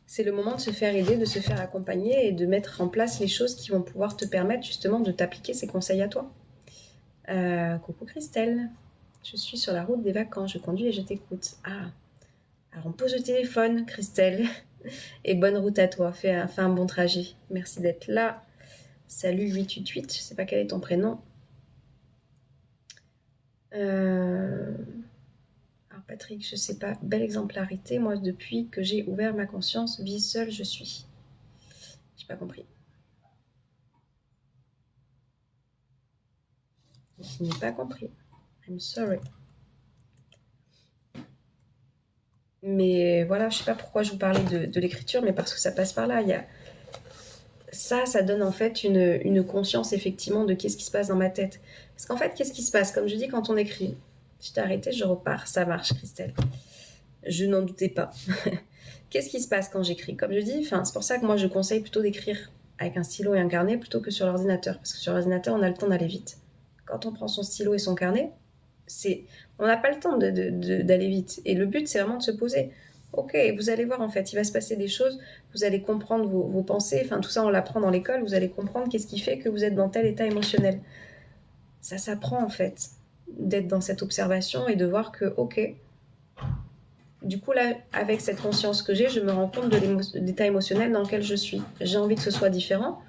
C'est le moment de se faire aider, de se faire accompagner et de mettre en place les choses qui vont pouvoir te permettre justement de t'appliquer ces conseils à toi. Coucou Christelle, je suis sur la route des vacances, je conduis et je t'écoute. Ah, alors on pose le téléphone, Christelle, et bonne route à toi, fais un bon trajet. Merci d'être là. Salut 888, je sais pas quel est ton prénom. Alors Patrick, je sais pas, belle exemplarité. Moi, depuis que j'ai ouvert ma conscience, vie seule, je suis. J'ai pas compris. Je n'ai pas compris. I'm sorry. Mais voilà, je sais pas pourquoi je vous parlais de l'écriture, mais parce que ça passe par là. Ça donne en fait une conscience effectivement de qu'est-ce qui se passe dans ma tête. Parce qu'en fait, qu'est-ce qui se passe? Comme je dis, quand on écrit, je t'ai arrêté, je repars. Ça marche, Christelle. Je n'en doutais pas. Qu'est-ce qui se passe quand j'écris? Comme je dis, c'est pour ça que moi je conseille plutôt d'écrire avec un stylo et un carnet plutôt que sur l'ordinateur. Parce que sur l'ordinateur, on a le temps d'aller vite. Quand on prend son stylo et son carnet, on n'a pas le temps d'aller vite. Et le but, c'est vraiment de se poser. Ok, vous allez voir, en fait, il va se passer des choses, vous allez comprendre vos pensées, tout ça, on l'apprend dans l'école, vous allez comprendre qu'est-ce qui fait que vous êtes dans tel état émotionnel. Ça s'apprend, en fait, d'être dans cette observation et de voir que, ok, du coup, là, avec cette conscience que j'ai, je me rends compte de l'état émotionnel dans lequel je suis. J'ai envie que ce soit différent.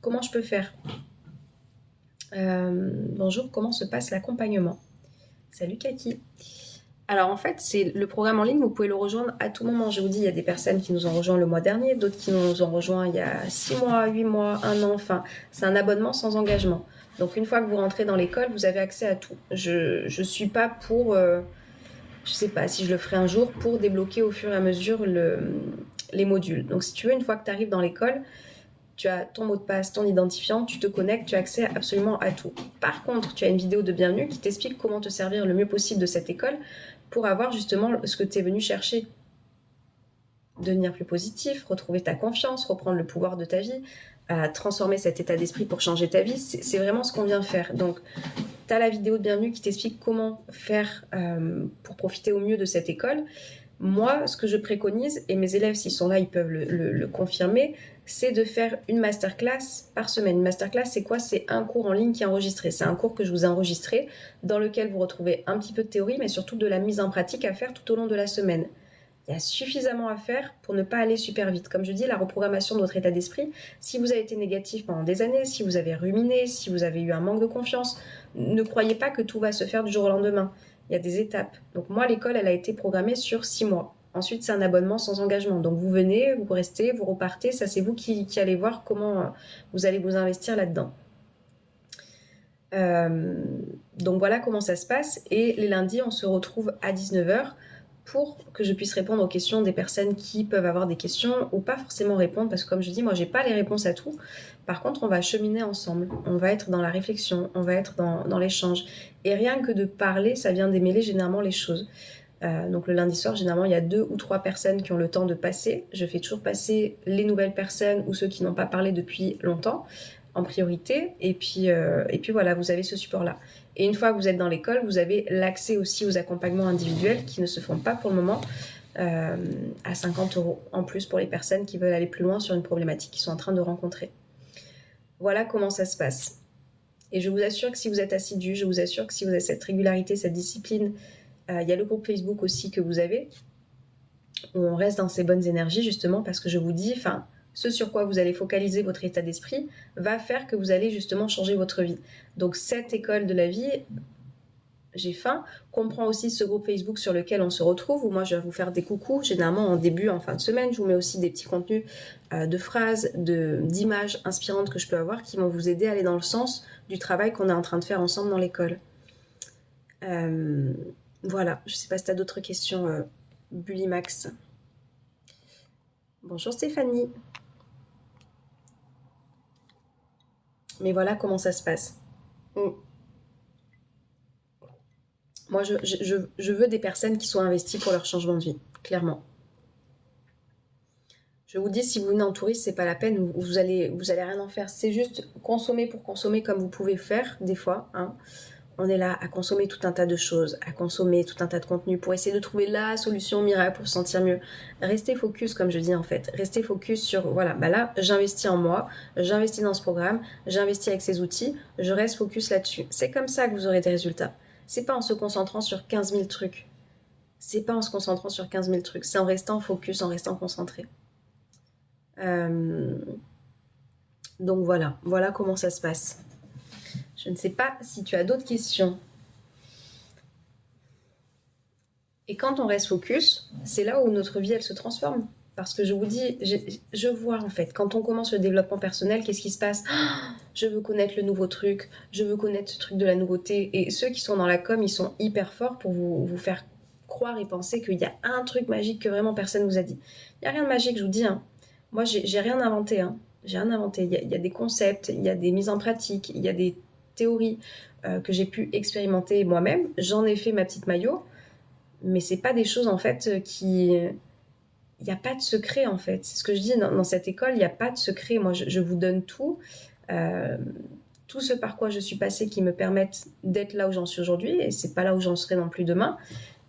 Comment je peux faire? Bonjour, comment se passe l'accompagnement? Salut Kaki. Alors en fait, c'est le programme en ligne, vous pouvez le rejoindre à tout moment. Je vous dis, il y a des personnes qui nous ont rejoint le mois dernier, d'autres qui nous ont rejoint il y a 6 mois, 8 mois, 1 an, c'est un abonnement sans engagement. Donc une fois que vous rentrez dans l'école, vous avez accès à tout. Je suis pas pour, je sais pas si je le ferai un jour, pour débloquer au fur et à mesure les modules. Donc si tu veux, une fois que tu arrives dans l'école, tu as ton mot de passe, ton identifiant, tu te connectes, tu as accès absolument à tout. Par contre, tu as une vidéo de bienvenue qui t'explique comment te servir le mieux possible de cette école pour avoir justement ce que tu es venu chercher. Devenir plus positif, retrouver ta confiance, reprendre le pouvoir de ta vie, transformer cet état d'esprit pour changer ta vie. C'est vraiment ce qu'on vient faire. Donc, tu as la vidéo de bienvenue qui t'explique comment faire pour profiter au mieux de cette école. Moi, ce que je préconise, et mes élèves, s'ils sont là, ils peuvent le confirmer, c'est de faire une masterclass par semaine. Une masterclass, c'est quoi? C'est un cours en ligne qui est enregistré. C'est un cours que je vous ai enregistré, dans lequel vous retrouvez un petit peu de théorie, mais surtout de la mise en pratique à faire tout au long de la semaine. Il y a suffisamment à faire pour ne pas aller super vite. Comme je dis, la reprogrammation de votre état d'esprit, si vous avez été négatif pendant des années, si vous avez ruminé, si vous avez eu un manque de confiance, ne croyez pas que tout va se faire du jour au lendemain. Il y a des étapes. Donc moi, l'école, elle a été programmée sur 6 mois. Ensuite, c'est un abonnement sans engagement. Donc vous venez, vous restez, vous repartez. Ça, c'est vous qui allez voir comment vous allez vous investir là-dedans. Donc voilà comment ça se passe. Et les lundis, on se retrouve à 19h pour que je puisse répondre aux questions des personnes qui peuvent avoir des questions ou pas forcément répondre. Parce que comme je dis, moi, j'ai pas les réponses à tout. Par contre, on va cheminer ensemble. On va être dans la réflexion. On va être dans l'échange. Et rien que de parler, ça vient démêler généralement les choses. Donc le lundi soir, généralement, il y a 2 ou 3 personnes qui ont le temps de passer. Je fais toujours passer les nouvelles personnes ou ceux qui n'ont pas parlé depuis longtemps en priorité. Et puis voilà, vous avez ce support-là. Et une fois que vous êtes dans l'école, vous avez l'accès aussi aux accompagnements individuels qui ne se font pas pour le moment à 50 € en plus pour les personnes qui veulent aller plus loin sur une problématique qu'ils sont en train de rencontrer. Voilà comment ça se passe. Et je vous assure que si vous êtes assidu, je vous assure que si vous avez cette régularité, cette discipline, il y a le groupe Facebook aussi que vous avez, où on reste dans ces bonnes énergies justement parce que je vous dis, ce sur quoi vous allez focaliser votre état d'esprit va faire que vous allez justement changer votre vie. Donc cette école de la vie, j'ai faim, comprend aussi ce groupe Facebook sur lequel on se retrouve, où moi je vais vous faire des coucous, généralement en début, en fin de semaine, je vous mets aussi des petits contenus de phrases, d'images inspirantes que je peux avoir qui vont vous aider à aller dans le sens du travail qu'on est en train de faire ensemble dans l'école. Voilà, je ne sais pas si tu as d'autres questions, Bullimax. Bonjour Stéphanie. Mais voilà comment ça se passe. Moi, je veux des personnes qui soient investies pour leur changement de vie, clairement. Je vous dis, si vous venez en touriste, c'est pas la peine, vous allez rien en faire. C'est juste consommer pour consommer comme vous pouvez faire, des fois. On est là à consommer tout un tas de choses, à consommer tout un tas de contenu pour essayer de trouver la solution miracle pour se sentir mieux. Restez focus, comme je dis en fait. Restez focus sur, voilà, là, j'investis en moi, j'investis dans ce programme, j'investis avec ces outils, je reste focus là-dessus. C'est comme ça que vous aurez des résultats. C'est pas en se concentrant sur 15 000 trucs. C'est pas en se concentrant sur 15 000 trucs. C'est en restant focus, en restant concentré. Donc voilà comment ça se passe. Je ne sais pas si tu as d'autres questions. Et quand on reste focus, c'est là où notre vie, elle se transforme. Parce que je vous dis, je vois en fait, quand on commence le développement personnel, qu'est-ce qui se passe? je veux connaître le nouveau truc, je veux connaître ce truc de la nouveauté. Et ceux qui sont dans la com, ils sont hyper forts pour vous faire croire et penser qu'il y a un truc magique que vraiment personne vous a dit. Il n'y a rien de magique, je vous dis. Hein. Moi, j'ai rien inventé. Hein. J'ai rien inventé. Il y a des concepts, il y a des mises en pratique, il y a des théories que j'ai pu expérimenter moi-même. J'en ai fait ma petite maillot, mais c'est pas des choses en fait qui... Il n'y a pas de secret en fait. C'est ce que je dis dans cette école, il n'y a pas de secret. Moi, je vous donne tout. Tout ce par quoi je suis passée qui me permettent d'être là où j'en suis aujourd'hui, et c'est pas là où j'en serai non plus demain.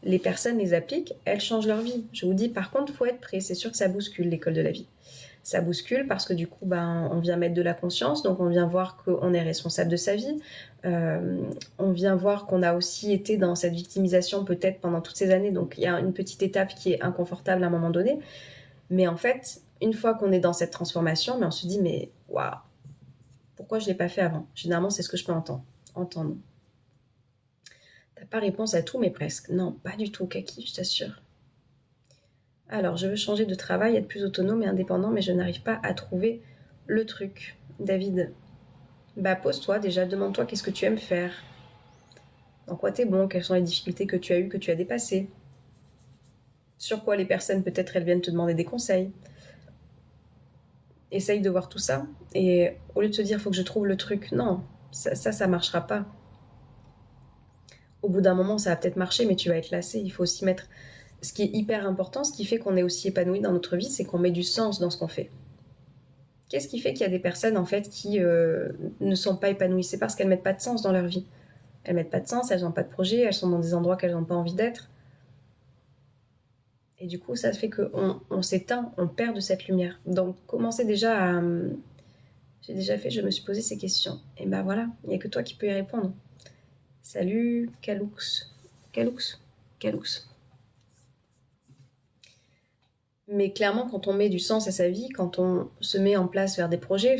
Les personnes les appliquent, elles changent leur vie. Je vous dis, par contre, il faut être prêt. C'est sûr que ça bouscule l'école de la vie. Ça bouscule parce que du coup, on vient mettre de la conscience, donc on vient voir qu'on est responsable de sa vie. On vient voir qu'on a aussi été dans cette victimisation peut-être pendant toutes ces années, donc il y a une petite étape qui est inconfortable à un moment donné. Mais en fait, une fois qu'on est dans cette transformation, on se dit, mais waouh, pourquoi je ne l'ai pas fait avant? Généralement, c'est ce que je peux entendre. T'as pas réponse à tout, mais presque. Non, pas du tout, Kaki, je t'assure. Alors, je veux changer de travail, être plus autonome et indépendant, mais je n'arrive pas à trouver le truc. David, pose-toi déjà, demande-toi qu'est-ce que tu aimes faire. Dans quoi t'es bon, quelles sont les difficultés que tu as eues, que tu as dépassées. Sur quoi les personnes, peut-être, elles viennent te demander des conseils. Essaye de voir tout ça. Et au lieu de se dire, faut que je trouve le truc, non, ça marchera pas. Au bout d'un moment, ça va peut-être marcher, mais tu vas être lassé. Il faut aussi mettre... Ce qui est hyper important, ce qui fait qu'on est aussi épanoui dans notre vie, c'est qu'on met du sens dans ce qu'on fait. Qu'est-ce qui fait qu'il y a des personnes, en fait, qui ne sont pas épanouies? C'est parce qu'elles mettent pas de sens dans leur vie. Elles mettent pas de sens, elles n'ont pas de projet, elles sont dans des endroits qu'elles n'ont pas envie d'être. Et du coup, ça fait qu'on s'éteint, on perd de cette lumière. Donc, commencez déjà à... J'ai déjà fait, je me suis posé ces questions. Et voilà, il n'y a que toi qui peux y répondre. Salut, Caloux. Mais clairement, quand on met du sens à sa vie, quand on se met en place vers des projets,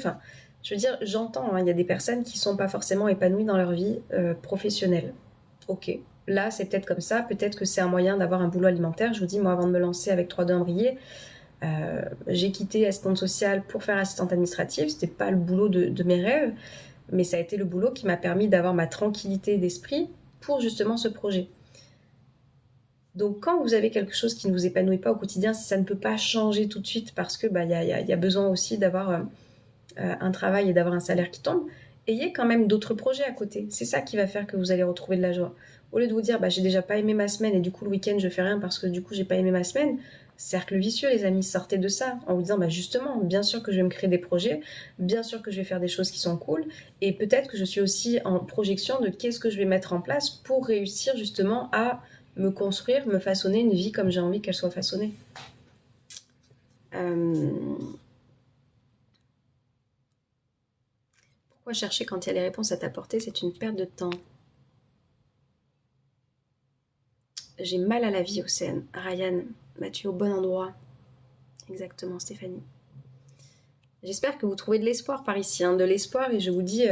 je veux dire, j'entends, il y a des personnes qui ne sont pas forcément épanouies dans leur vie professionnelle. Ok, là, c'est peut-être comme ça, peut-être que c'est un moyen d'avoir un boulot alimentaire. Je vous dis, moi, avant de me lancer avec 3 Imbrier, j'ai quitté assistante sociale pour faire assistante administrative. C'était pas le boulot de mes rêves, mais ça a été le boulot qui m'a permis d'avoir ma tranquillité d'esprit pour justement ce projet. Donc quand vous avez quelque chose qui ne vous épanouit pas au quotidien, si ça ne peut pas changer tout de suite parce que y a besoin aussi d'avoir un travail et d'avoir un salaire qui tombe, ayez quand même d'autres projets à côté. C'est ça qui va faire que vous allez retrouver de la joie. Au lieu de vous dire j'ai déjà pas aimé ma semaine et du coup le week-end je fais rien parce que du coup j'ai pas aimé ma semaine, cercle vicieux les amis, sortez de ça en vous disant justement, bien sûr que je vais me créer des projets, bien sûr que je vais faire des choses qui sont cool et peut-être que je suis aussi en projection de qu'est-ce que je vais mettre en place pour réussir justement à me construire, me façonner une vie comme j'ai envie qu'elle soit façonnée. Pourquoi chercher quand il y a les réponses à t'apporter? C'est une perte de temps. J'ai mal à la vie, Océane. Ryan, tu es au bon endroit. Exactement, Stéphanie. J'espère que vous trouvez de l'espoir par ici, de l'espoir, et je vous dis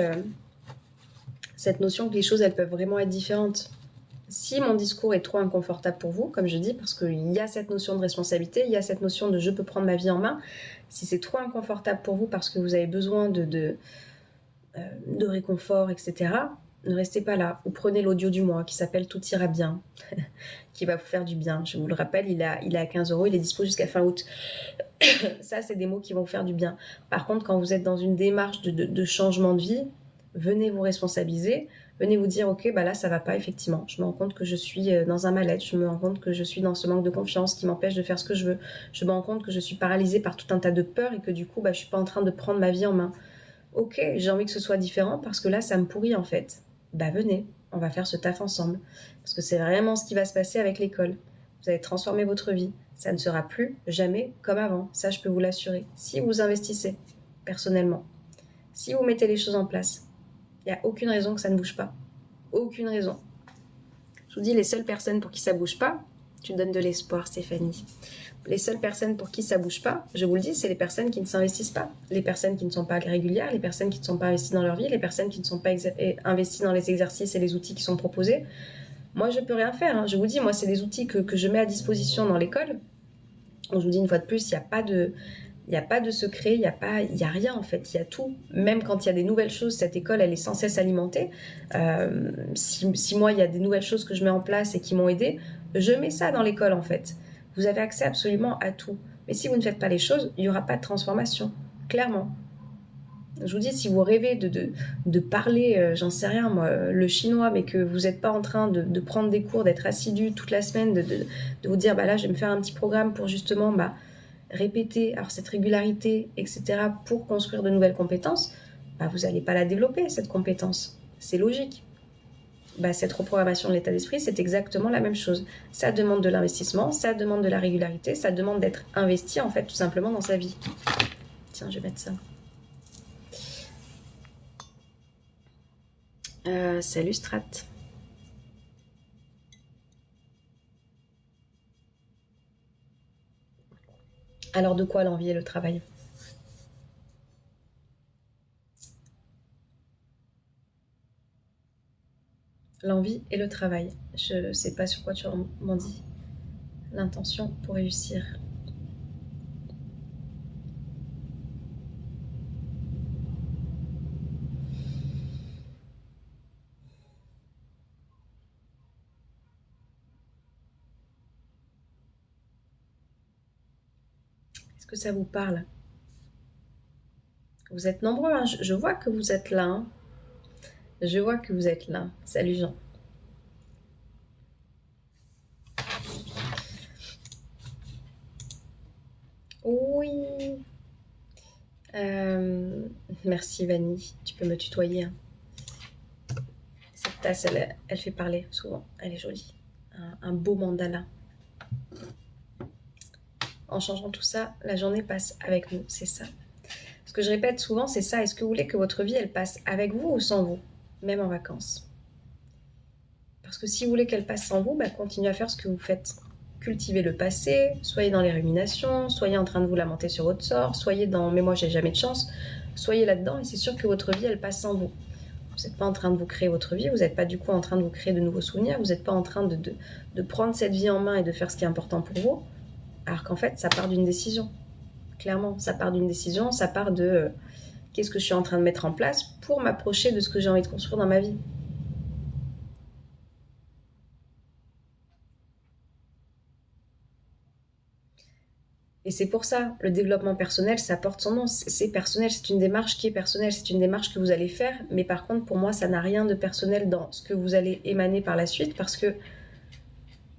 cette notion que les choses, elles peuvent vraiment être différentes. Si mon discours est trop inconfortable pour vous, comme je dis, parce qu'il y a cette notion de responsabilité, il y a cette notion de je peux prendre ma vie en main, si c'est trop inconfortable pour vous parce que vous avez besoin de réconfort, etc., ne restez pas là. Ou prenez l'audio du mois qui s'appelle Tout ira bien, qui va vous faire du bien. Je vous le rappelle, il est à 15 €, il est dispo jusqu'à fin août. Ça, c'est des mots qui vont vous faire du bien. Par contre, quand vous êtes dans une démarche de changement de vie, venez vous responsabiliser. Venez vous dire, ok, là, ça va pas, effectivement. Je me rends compte que je suis dans un mal-être. Je me rends compte que je suis dans ce manque de confiance qui m'empêche de faire ce que je veux. Je me rends compte que je suis paralysée par tout un tas de peurs et que du coup, je suis pas en train de prendre ma vie en main. Ok, j'ai envie que ce soit différent parce que là, ça me pourrit, en fait. Venez, on va faire ce taf ensemble. Parce que c'est vraiment ce qui va se passer avec l'école. Vous allez transformer votre vie. Ça ne sera plus jamais comme avant. Ça, je peux vous l'assurer. Si vous investissez, personnellement, si vous mettez les choses en place, il n'y a aucune raison que ça ne bouge pas. Aucune raison. Je vous dis, les seules personnes pour qui ça ne bouge pas, tu donnes de l'espoir, Stéphanie. Les seules personnes pour qui ça ne bouge pas, je vous le dis, c'est les personnes qui ne s'investissent pas. Les personnes qui ne sont pas régulières, les personnes qui ne sont pas investies dans leur vie, les personnes qui ne sont pas investies dans les exercices et les outils qui sont proposés. Moi, je ne peux rien faire. Je vous dis, moi, c'est des outils que je mets à disposition dans l'école. Je vous dis une fois de plus, il Il n'y a pas de secret, il y a rien en fait, il y a tout. Même quand il y a des nouvelles choses, cette école, elle est sans cesse alimentée. Si moi, il y a des nouvelles choses que je mets en place et qui m'ont aidé, je mets ça dans l'école en fait. Vous avez accès absolument à tout. Mais si vous ne faites pas les choses, il n'y aura pas de transformation, clairement. Je vous dis, si vous rêvez de parler, j'en sais rien moi, le chinois, mais que vous n'êtes pas en train de prendre des cours, d'être assidu toute la semaine, de vous dire, bah là, je vais me faire un petit programme pour justement répéter alors cette régularité, etc., pour construire de nouvelles compétences, vous n'allez pas la développer, cette compétence. C'est logique. Cette reprogrammation de l'état d'esprit, c'est exactement la même chose. Ça demande de l'investissement, ça demande de la régularité, ça demande d'être investi, en fait, tout simplement dans sa vie. Tiens, je vais mettre ça. Salut Strat. Alors de quoi l'envie et le travail? L'envie et le travail. Je sais pas sur quoi tu m'en dis. L'intention pour réussir. Est-ce que ça vous parle? Vous êtes nombreux, hein. Je vois que vous êtes là. Hein. Je vois que vous êtes là. Salut Jean. Oui. Merci Vanille. Tu peux me tutoyer. Hein. Cette tasse, elle fait parler souvent. Elle est jolie. Un beau mandala. En changeant tout ça, la journée passe avec nous. C'est ça. Ce que je répète souvent, c'est ça. Est-ce que vous voulez que votre vie, elle passe avec vous ou sans vous? Même en vacances. Parce que si vous voulez qu'elle passe sans vous, continuez à faire ce que vous faites. Cultivez le passé, soyez dans les ruminations, soyez en train de vous lamenter sur votre sort, soyez dans « mais moi j'ai jamais de chance », soyez là-dedans et c'est sûr que votre vie, elle passe sans vous. Vous n'êtes pas en train de vous créer votre vie, vous n'êtes pas du coup en train de vous créer de nouveaux souvenirs, vous n'êtes pas en train de prendre cette vie en main et de faire ce qui est important pour vous, alors qu'en fait, ça part d'une décision. Clairement, ça part d'une décision, ça part de qu'est-ce que je suis en train de mettre en place pour m'approcher de ce que j'ai envie de construire dans ma vie. Et c'est pour ça, le développement personnel, ça porte son nom, c'est personnel, c'est une démarche qui est personnelle, c'est une démarche que vous allez faire, mais par contre, pour moi, ça n'a rien de personnel dans ce que vous allez émaner par la suite, parce que,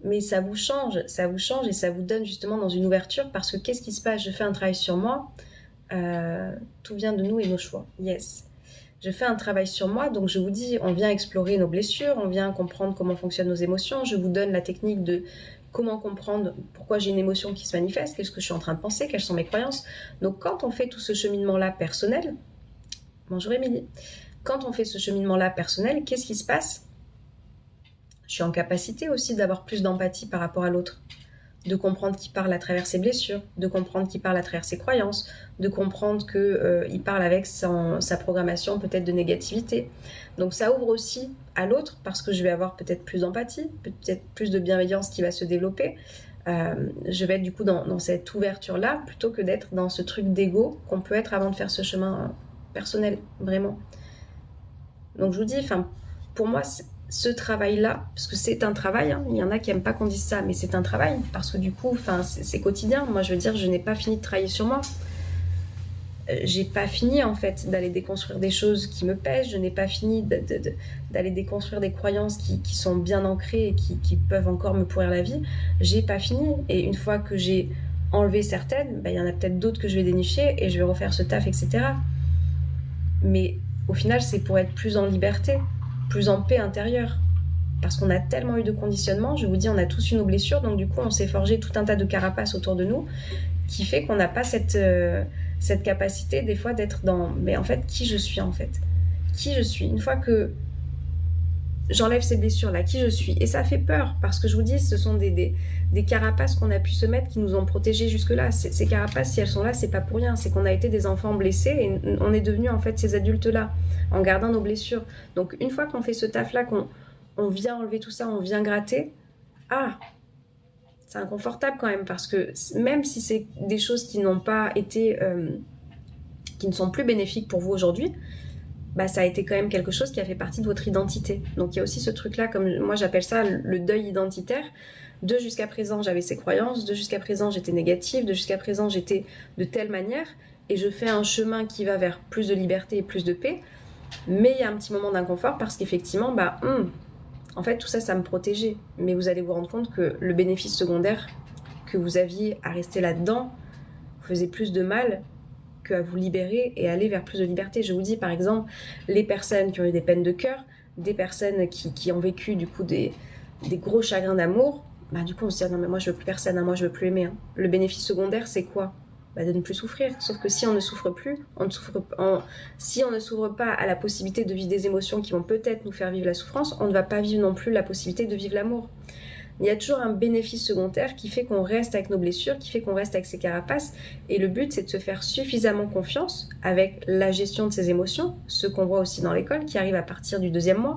mais ça vous change et ça vous donne justement dans une ouverture, parce que qu'est-ce qui se passe? Je fais un travail sur moi, tout vient de nous et nos choix, yes. Je fais un travail sur moi, donc je vous dis, on vient explorer nos blessures, on vient comprendre comment fonctionnent nos émotions, je vous donne la technique de comment comprendre pourquoi j'ai une émotion qui se manifeste, qu'est-ce que je suis en train de penser, quelles sont mes croyances. Donc quand on fait tout ce cheminement-là personnel, bonjour Émilie, quand on fait ce cheminement-là personnel, qu'est-ce qui se passe? Je suis en capacité aussi d'avoir plus d'empathie par rapport à l'autre, de comprendre qu'il parle à travers ses blessures, de comprendre qu'il parle à travers ses croyances, de comprendre qu'il parle avec sa programmation peut-être de négativité. Donc ça ouvre aussi à l'autre parce que je vais avoir peut-être plus d'empathie, peut-être plus de bienveillance qui va se développer. Je vais être du coup dans cette ouverture-là plutôt que d'être dans ce truc d'ego qu'on peut être avant de faire ce chemin personnel, vraiment. Donc je vous dis, pour moi, ce travail-là, parce que c'est un travail, hein, il y en a qui n'aiment pas qu'on dise ça, mais c'est un travail, parce que du coup, c'est quotidien. Moi, je veux dire, je n'ai pas fini de travailler sur moi. J'ai pas fini, en fait, d'aller déconstruire des choses qui me pèsent. Je n'ai pas fini d'aller déconstruire des croyances qui sont bien ancrées et qui peuvent encore me pourrir la vie. J'ai pas fini. Et une fois que j'ai enlevé certaines, il y en a peut-être d'autres que je vais dénicher et je vais refaire ce taf, etc. Mais au final, c'est pour être plus en liberté, plus en paix intérieure. Parce qu'on a tellement eu de conditionnement, je vous dis, on a tous eu nos blessures, donc du coup, on s'est forgé tout un tas de carapaces autour de nous, qui fait qu'on n'a pas cette capacité, des fois, d'être dans... Mais en fait, qui je suis, en fait? Qui je suis? Une fois que j'enlève ces blessures-là, qui je suis? Et ça fait peur, parce que je vous dis, ce sont des carapaces qu'on a pu se mettre, qui nous ont protégés jusque-là. Ces carapaces, si elles sont là, c'est pas pour rien. C'est qu'on a été des enfants blessés, et on est devenus, en fait, ces adultes-là, en gardant nos blessures. Donc, une fois qu'on fait ce taf-là, qu'on vient enlever tout ça, on vient gratter, c'est inconfortable quand même, parce que même si c'est des choses qui n'ont pas été, qui ne sont plus bénéfiques pour vous aujourd'hui, bah, ça a été quand même quelque chose qui a fait partie de votre identité. Donc il y a aussi ce truc-là, comme moi j'appelle ça le deuil identitaire. De jusqu'à présent j'avais ces croyances, de jusqu'à présent j'étais négative, de jusqu'à présent j'étais de telle manière, et je fais un chemin qui va vers plus de liberté et plus de paix, mais il y a un petit moment d'inconfort parce qu'effectivement, en fait tout ça, ça me protégeait. Mais vous allez vous rendre compte que le bénéfice secondaire que vous aviez à rester là-dedans faisait plus de mal à vous libérer et aller vers plus de liberté. Je vous dis par exemple, les personnes qui ont eu des peines de cœur, des personnes qui ont vécu du coup des gros chagrins d'amour, du coup on se dit non mais moi je veux plus personne, moi je veux plus aimer. Le bénéfice secondaire c'est quoi? De ne plus souffrir. Sauf que si on ne souffre plus, si on ne s'ouvre pas à la possibilité de vivre des émotions qui vont peut-être nous faire vivre la souffrance, on ne va pas vivre non plus la possibilité de vivre l'amour. Il y a toujours un bénéfice secondaire qui fait qu'on reste avec nos blessures, qui fait qu'on reste avec ses carapaces. Et le but, c'est de se faire suffisamment confiance avec la gestion de ses émotions, ce qu'on voit aussi dans l'école, qui arrive à partir du 2e mois,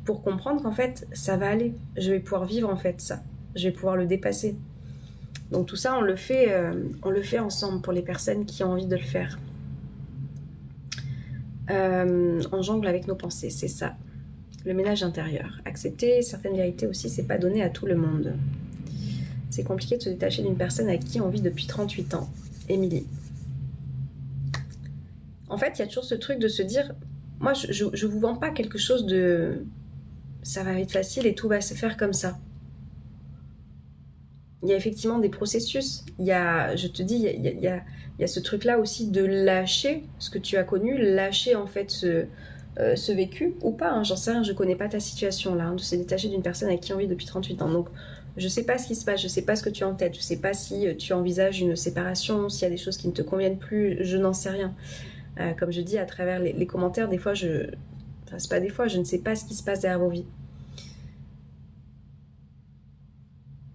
pour comprendre qu'en fait, ça va aller. Je vais pouvoir vivre en fait ça. Je vais pouvoir le dépasser. Donc tout ça, on le fait ensemble pour les personnes qui ont envie de le faire. On jongle avec nos pensées, c'est ça. Le ménage intérieur. Accepter certaines vérités aussi, c'est pas donné à tout le monde. C'est compliqué de se détacher d'une personne avec qui on vit depuis 38 ans. Émilie. En fait, il y a toujours ce truc de se dire, moi, je vous vends pas quelque chose de... ça va être facile et tout va se faire comme ça. Il y a effectivement des processus. Il y a, je te dis, il y a ce truc-là aussi de lâcher ce que tu as connu, lâcher en fait ce vécu ou pas, j'en sais rien, je connais pas ta situation là, de se détacher d'une personne avec qui on vit depuis 38 ans. Donc je sais pas ce qui se passe, je sais pas ce que tu as en tête, je sais pas si tu envisages une séparation, s'il y a des choses qui ne te conviennent plus, je n'en sais rien. Comme je dis à travers les commentaires, des fois je ne sais pas ce qui se passe derrière vos vies.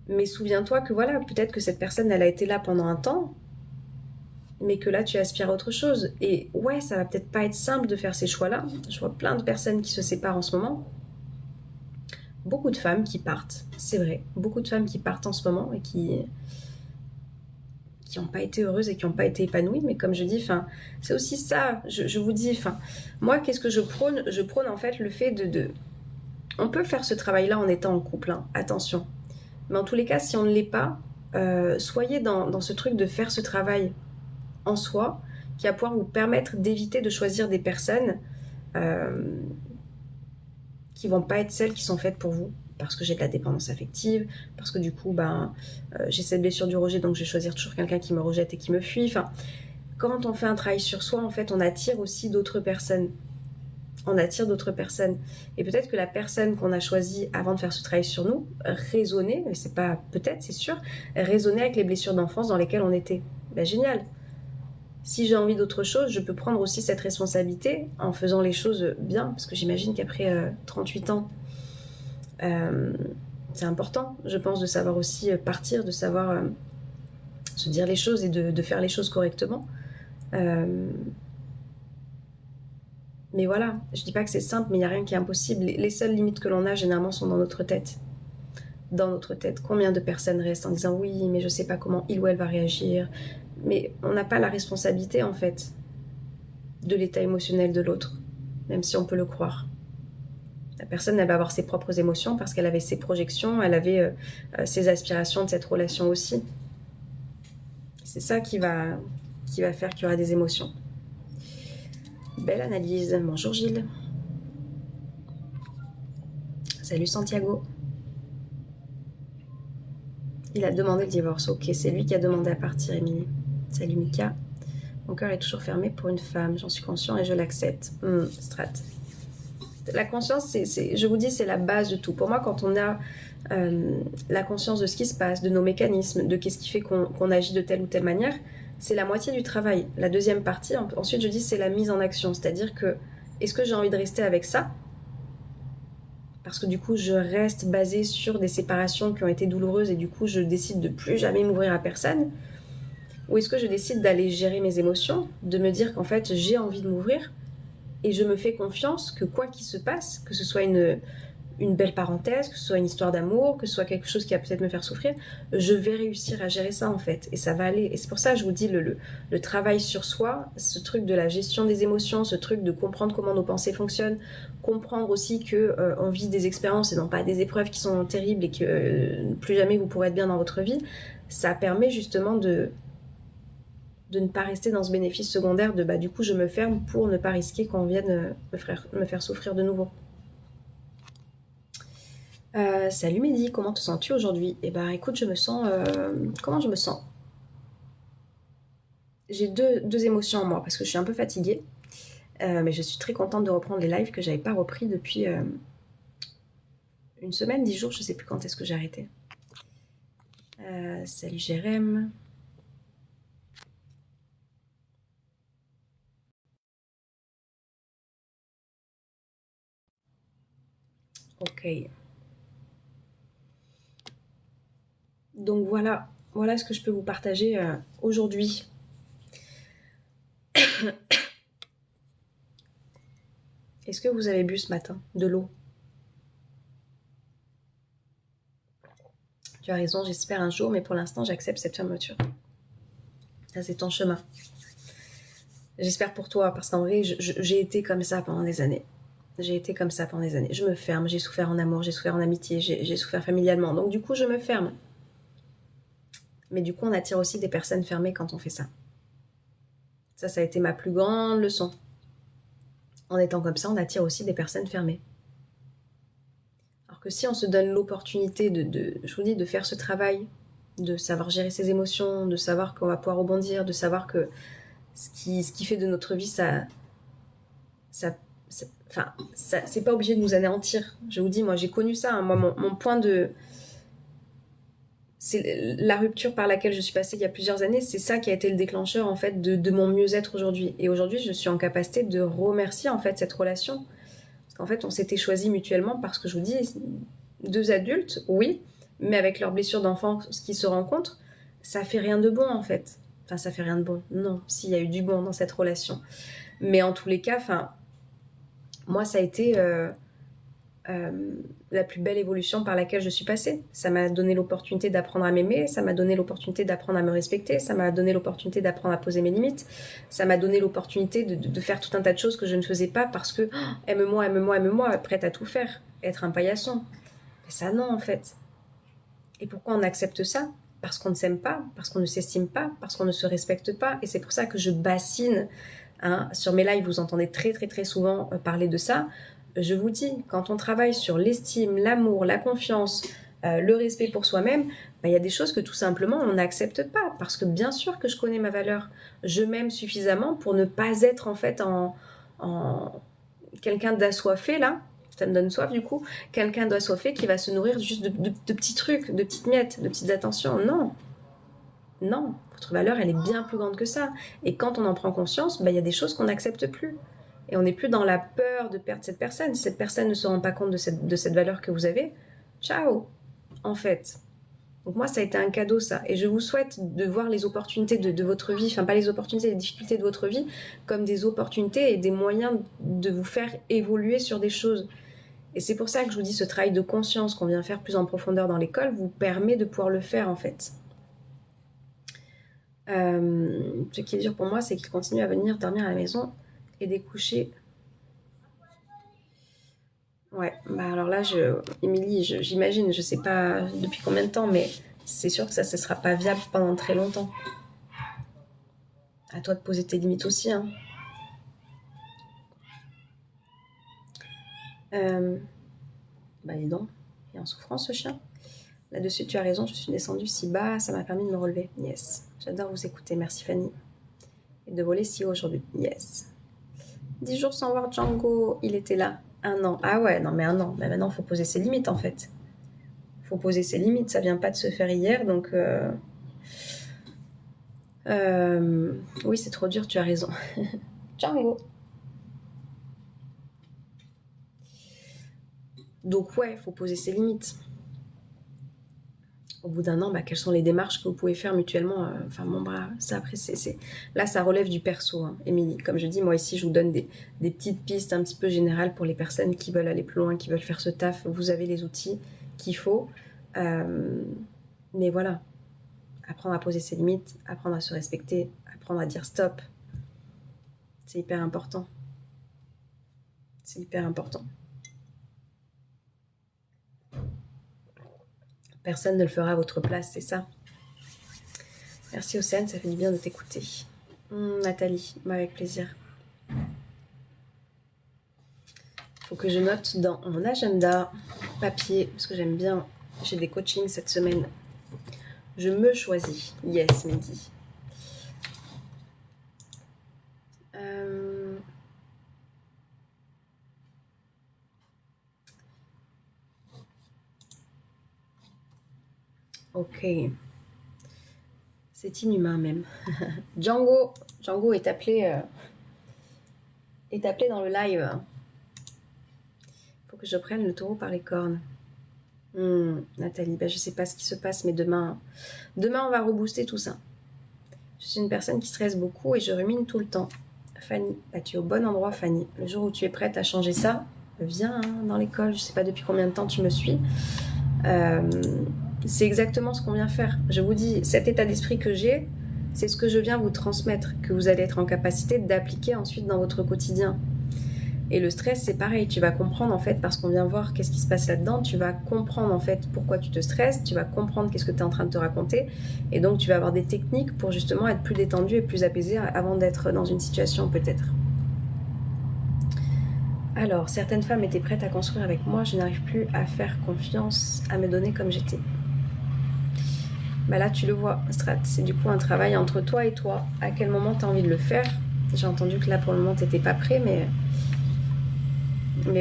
Mais souviens-toi que voilà, peut-être que cette personne elle a été là pendant un temps, mais que là tu aspires à autre chose. Et ouais, ça va peut-être pas être simple de faire ces choix-là. Je vois plein de personnes qui se séparent en ce moment. Beaucoup de femmes qui partent, c'est vrai. Beaucoup de femmes qui partent en ce moment et qui n'ont pas été heureuses et qui n'ont pas été épanouies. Mais comme je dis, c'est aussi ça, je vous dis, moi qu'est-ce que je prône? Je prône en fait le fait de... On peut faire ce travail-là en étant en couple, attention. Mais en tous les cas, si on ne l'est pas, soyez dans ce truc de faire ce travail en soi, qui va pouvoir vous permettre d'éviter de choisir des personnes qui vont pas être celles qui sont faites pour vous, parce que j'ai de la dépendance affective, parce que du coup j'ai cette blessure du rejet, donc je vais choisir toujours quelqu'un qui me rejette et qui me fuit. Quand on fait un travail sur soi, en fait on attire aussi d'autres personnes, et peut-être que la personne qu'on a choisie avant de faire ce travail sur nous résonnait, mais c'est pas peut-être, c'est sûr, résonnait avec les blessures d'enfance dans lesquelles on était. Génial. Si j'ai envie d'autre chose, je peux prendre aussi cette responsabilité en faisant les choses bien, parce que j'imagine qu'après 38 ans, c'est important, je pense, de savoir aussi partir, de savoir se dire les choses et de faire les choses correctement. Mais voilà, je dis pas que c'est simple, mais il n'y a rien qui est impossible. Les seules limites que l'on a, généralement, sont dans notre tête. Dans notre tête. Combien de personnes restent en disant « Oui, mais je sais pas comment il ou elle va réagir ». Mais on n'a pas la responsabilité, en fait, de l'état émotionnel de l'autre, même si on peut le croire. La personne, elle va avoir ses propres émotions parce qu'elle avait ses projections, elle avait ses aspirations de cette relation aussi. C'est ça qui va faire qu'il y aura des émotions. Belle analyse. Bonjour Gilles. Salut Santiago. Il a demandé le divorce. Ok, c'est lui qui a demandé à partir, Émilie. Salut Mika. Mon cœur est toujours fermé pour une femme. J'en suis conscient et je l'accepte. Strat. La conscience, je vous dis, c'est la base de tout. Pour moi, quand on a la conscience de ce qui se passe, de nos mécanismes, de qu'est-ce qui fait qu'on agit de telle ou telle manière, c'est la moitié du travail. La deuxième partie, ensuite, je dis, c'est la mise en action. C'est-à-dire que, est-ce que j'ai envie de rester avec ça? Parce que du coup, je reste basée sur des séparations qui ont été douloureuses et du coup, je décide de plus jamais m'ouvrir à personne. Ou est-ce que je décide d'aller gérer mes émotions, de me dire qu'en fait, j'ai envie de m'ouvrir et je me fais confiance que quoi qu'il se passe, que ce soit une une belle parenthèse, que ce soit une histoire d'amour, que ce soit quelque chose qui va peut-être me faire souffrir, je vais réussir à gérer ça en fait, et ça va aller. Et c'est pour ça que je vous dis, le travail sur soi, ce truc de la gestion des émotions, ce truc de comprendre comment nos pensées fonctionnent, comprendre aussi que on vit des expériences et non pas des épreuves qui sont terribles et que plus jamais vous pourrez être bien dans votre vie, ça permet justement de ne pas rester dans ce bénéfice secondaire de du coup je me ferme pour ne pas risquer qu'on vienne me faire souffrir de nouveau. Salut Mehdi, comment te sens-tu aujourd'hui? Eh ben écoute, je me sens... comment je me sens? J'ai deux émotions en moi parce que je suis un peu fatiguée. Mais je suis très contente de reprendre les lives que j'avais pas repris depuis une semaine, 10 jours, je sais plus quand est-ce que j'ai arrêté. Salut Jérém. Ok. Donc voilà ce que je peux vous partager aujourd'hui. Est-ce que vous avez bu ce matin de l'eau? Tu as raison, j'espère un jour, mais pour l'instant j'accepte cette fermeture. Ça c'est ton chemin. J'espère pour toi, parce qu'en vrai j'ai été comme ça pendant des années. Je me ferme, j'ai souffert en amour, j'ai souffert en amitié, j'ai souffert familialement. Donc du coup je me ferme. Mais du coup on attire aussi des personnes fermées quand on fait ça. Ça a été ma plus grande leçon. En étant comme ça, on attire aussi des personnes fermées. Alors que si on se donne l'opportunité je vous dis, de faire ce travail, de savoir gérer ses émotions, de savoir qu'on va pouvoir rebondir, de savoir que ce qui fait de notre vie, c'est pas obligé de nous anéantir. Je vous dis, moi j'ai connu ça. Hein. Moi, mon point de... C'est la rupture par laquelle je suis passée il y a plusieurs années, c'est ça qui a été le déclencheur en fait de mon mieux-être aujourd'hui. Et aujourd'hui, je suis en capacité de remercier en fait cette relation. Parce qu'en fait, on s'était choisis mutuellement parce que je vous dis, deux adultes, oui, mais avec leurs blessures d'enfance qui se rencontrent, ça fait rien de bon en fait. Enfin, ça fait rien de bon. Non, s'il y a eu du bon dans cette relation. Mais en tous les cas, moi, ça a été la plus belle évolution par laquelle je suis passée. Ça m'a donné l'opportunité d'apprendre à m'aimer, ça m'a donné l'opportunité d'apprendre à me respecter, ça m'a donné l'opportunité d'apprendre à poser mes limites, ça m'a donné l'opportunité de faire tout un tas de choses que je ne faisais pas parce que aime-moi, prête à tout faire, être un paillasson. Mais ça non en fait. Et pourquoi on accepte ça? Parce qu'on ne s'aime pas, parce qu'on ne s'estime pas, parce qu'on ne se respecte pas. Et c'est pour ça que je bassine. Hein, sur mes lives, vous entendez très très très souvent parler de ça. Je vous dis, quand on travaille sur l'estime, l'amour, la confiance, le respect pour soi-même, y a des choses que tout simplement on n'accepte pas. Parce que bien sûr que je connais ma valeur. Je m'aime suffisamment pour ne pas être en fait en quelqu'un d'assoiffé là. Ça me donne soif du coup. Quelqu'un d'assoiffé qui va se nourrir juste de petits trucs, de petites miettes, de petites attentions. Non. Non, votre valeur, elle est bien plus grande que ça. Et quand on en prend conscience, y a des choses qu'on n'accepte plus. Et on n'est plus dans la peur de perdre cette personne. Si cette personne ne se rend pas compte de cette valeur que vous avez, ciao, en fait. Donc moi, ça a été un cadeau, ça. Et je vous souhaite de voir les opportunités de votre vie, enfin pas les opportunités, les difficultés de votre vie, comme des opportunités et des moyens de vous faire évoluer sur des choses. Et c'est pour ça que je vous dis, ce travail de conscience qu'on vient faire plus en profondeur dans l'école vous permet de pouvoir le faire, en fait. Ce qui est dur pour moi, c'est qu'il continue à venir dormir à la maison et découcher. Ouais, alors là, Émilie, j'imagine, je sais pas depuis combien de temps, mais c'est sûr que ça ne sera pas viable pendant très longtemps. À toi de poser tes limites aussi. Hein. Dis donc, il est en souffrance ce chien. Là-dessus, tu as raison, je suis descendue si bas, ça m'a permis de me relever. Yes. J'adore vous écouter, merci Fanny. Et de voler si haut aujourd'hui. Yes. 10 jours sans voir Django, il était là. 1 an. Ah ouais, non mais 1 an. Mais maintenant, il faut poser ses limites en fait. Il faut poser ses limites, ça vient pas de se faire hier, donc... Oui, c'est trop dur, tu as raison. Django. Donc ouais, il faut poser ses limites. au bout d'un an, quelles sont les démarches que vous pouvez faire mutuellement. Enfin, bon, ça après, là, ça relève du perso, hein, Émilie. Comme je dis, moi ici, je vous donne des petites pistes un petit peu générales pour les personnes qui veulent aller plus loin, qui veulent faire ce taf. Vous avez les outils qu'il faut. Mais voilà, apprendre à poser ses limites, apprendre à se respecter, apprendre à dire stop. C'est hyper important. C'est hyper important. Personne ne le fera à votre place, c'est ça. Merci Océane, ça fait du bien de t'écouter. Nathalie, avec plaisir. Faut que je note dans mon agenda papier, parce que j'aime bien, j'ai des coachings cette semaine. Je me choisis. Yes, Mehdi. Ok. C'est inhumain même. Django est appelé dans le live. Faut que je prenne le taureau par les cornes. Nathalie, je sais pas ce qui se passe, mais demain on va rebooster tout ça. Je suis une personne qui stresse beaucoup et je rumine tout le temps. Fanny, tu es au bon endroit, Fanny. Le jour où tu es prête à changer ça, viens dans l'école. Je sais pas depuis combien de temps tu me suis. C'est exactement ce qu'on vient faire. Je vous dis, cet état d'esprit que j'ai, c'est ce que je viens vous transmettre, que vous allez être en capacité d'appliquer ensuite dans votre quotidien. Et le stress, c'est pareil. Tu vas comprendre, en fait, parce qu'on vient voir qu'est-ce qui se passe là-dedans, tu vas comprendre, en fait, pourquoi tu te stresses, tu vas comprendre qu'est-ce que tu es en train de te raconter. Et donc, tu vas avoir des techniques pour justement être plus détendu et plus apaisé avant d'être dans une situation, peut-être. Alors, certaines femmes étaient prêtes à construire avec moi. Je n'arrive plus à faire confiance, à me donner comme j'étais. Là, tu le vois, Strat, c'est du coup un travail entre toi et toi. À quel moment tu as envie de le faire? J'ai entendu que là, pour le moment, tu n'étais pas prêt, mais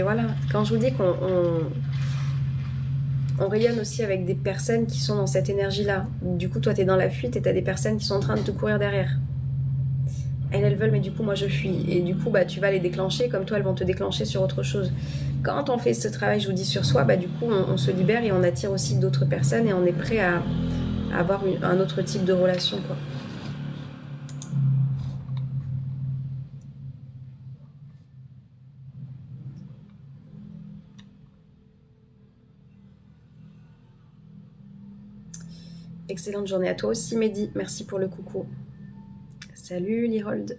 voilà. Quand je vous dis qu'on rayonne aussi avec des personnes qui sont dans cette énergie-là. Du coup, toi, tu es dans la fuite et tu as des personnes qui sont en train de te courir derrière. Elles veulent, mais du coup, moi, je fuis. Et du coup, tu vas les déclencher, comme toi, elles vont te déclencher sur autre chose. Quand on fait ce travail, je vous dis, sur soi, du coup, on se libère et on attire aussi d'autres personnes et on est prêt à avoir un autre type de relation, quoi. Excellente journée à toi aussi, Mehdi. Merci pour le coucou. Salut, Lirold.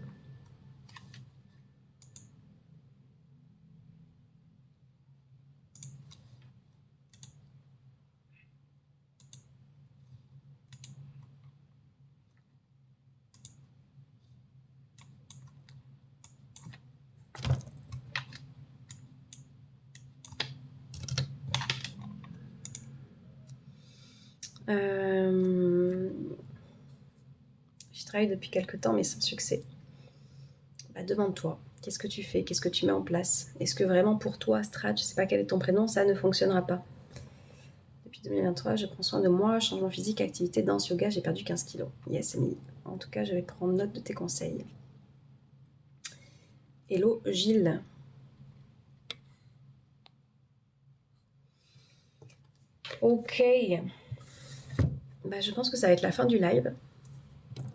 Je travaille depuis quelques temps, mais sans succès. Demande-toi, qu'est-ce que tu fais? Qu'est-ce que tu mets en place? Est-ce que vraiment pour toi, Strat, je sais pas quel est ton prénom, ça ne fonctionnera pas? Depuis 2023, je prends soin de moi, changement physique, activité, danse, yoga, j'ai perdu 15 kilos. Yes, Emily. En tout cas, je vais prendre note de tes conseils. Hello, Gilles. Ok. Je pense que ça va être la fin du live.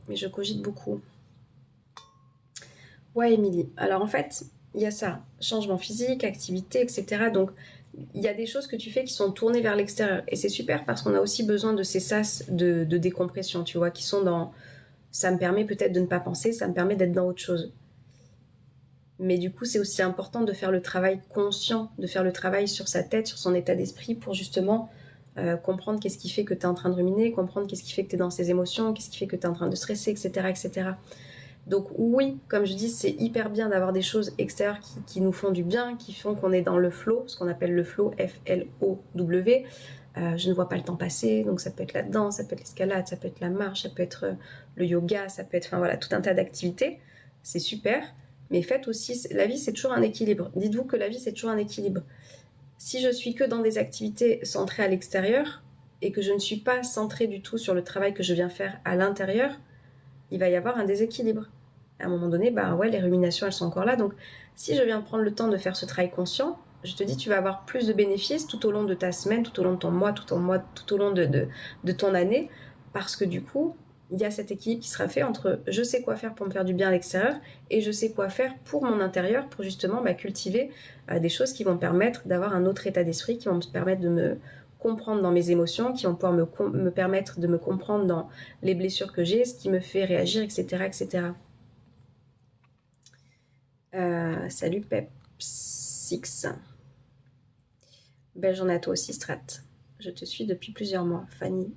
Mais je cogite beaucoup. Ouais, Émilie. Alors en fait, il y a ça. Changement physique, activité, etc. Donc, il y a des choses que tu fais qui sont tournées vers l'extérieur. Et c'est super parce qu'on a aussi besoin de ces sas de décompression, tu vois, qui sont dans... Ça me permet peut-être de ne pas penser, ça me permet d'être dans autre chose. Mais du coup, c'est aussi important de faire le travail conscient, de faire le travail sur sa tête, sur son état d'esprit pour justement comprendre qu'est-ce qui fait que tu es en train de ruminer, comprendre qu'est-ce qui fait que tu es dans ces émotions, qu'est-ce qui fait que tu es en train de stresser, etc., etc. Donc oui, comme je dis, c'est hyper bien d'avoir des choses extérieures qui nous font du bien, qui font qu'on est dans le flow, ce qu'on appelle le flow, F-L-O-W. Je ne vois pas le temps passer, donc ça peut être la danse, ça peut être l'escalade, ça peut être la marche, ça peut être le yoga, ça peut être, enfin voilà, tout un tas d'activités. C'est super, mais faites aussi, la vie c'est toujours un équilibre. Dites-vous que la vie c'est toujours un équilibre. Si je suis que dans des activités centrées à l'extérieur et que je ne suis pas centrée du tout sur le travail que je viens faire à l'intérieur, il va y avoir un déséquilibre. À un moment donné, les ruminations, elles sont encore là. Donc, si je viens prendre le temps de faire ce travail conscient, Je te dis, tu vas avoir plus de bénéfices tout au long de ta semaine, tout au long de ton mois, tout au long de ton année, parce que du coup, il y a cet équilibre qui sera fait entre je sais quoi faire pour me faire du bien à l'extérieur et je sais quoi faire pour mon intérieur, pour justement cultiver des choses qui vont me permettre d'avoir un autre état d'esprit, qui vont me permettre de me comprendre dans mes émotions, qui vont pouvoir me permettre de me comprendre dans les blessures que j'ai, ce qui me fait réagir, etc. etc. Salut Pep6. Belle journée à toi aussi, Strat. Je te suis depuis plusieurs mois. Fanny.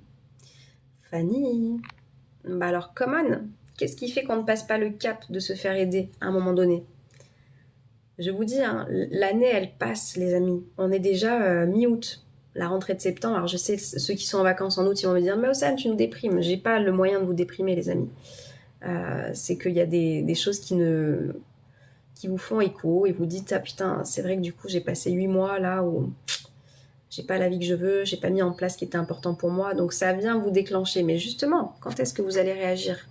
Alors, come on. Qu'est-ce qui fait qu'on ne passe pas le cap de se faire aider à un moment donné? Je vous dis, hein, l'année, elle passe, les amis. On est déjà mi-août, la rentrée de septembre. Alors, je sais, ceux qui sont en vacances en août, ils vont me dire « Mais Océane, tu nous déprimes. » J'ai pas le moyen de vous déprimer, les amis. C'est qu'il y a des choses qui vous font écho et vous dites « Ah putain, c'est vrai que du coup, j'ai passé 8 mois là où... » j'ai pas la vie que je veux, j'ai pas mis en place ce qui était important pour moi, donc ça vient vous déclencher. Mais justement, quand est-ce que vous allez réagir?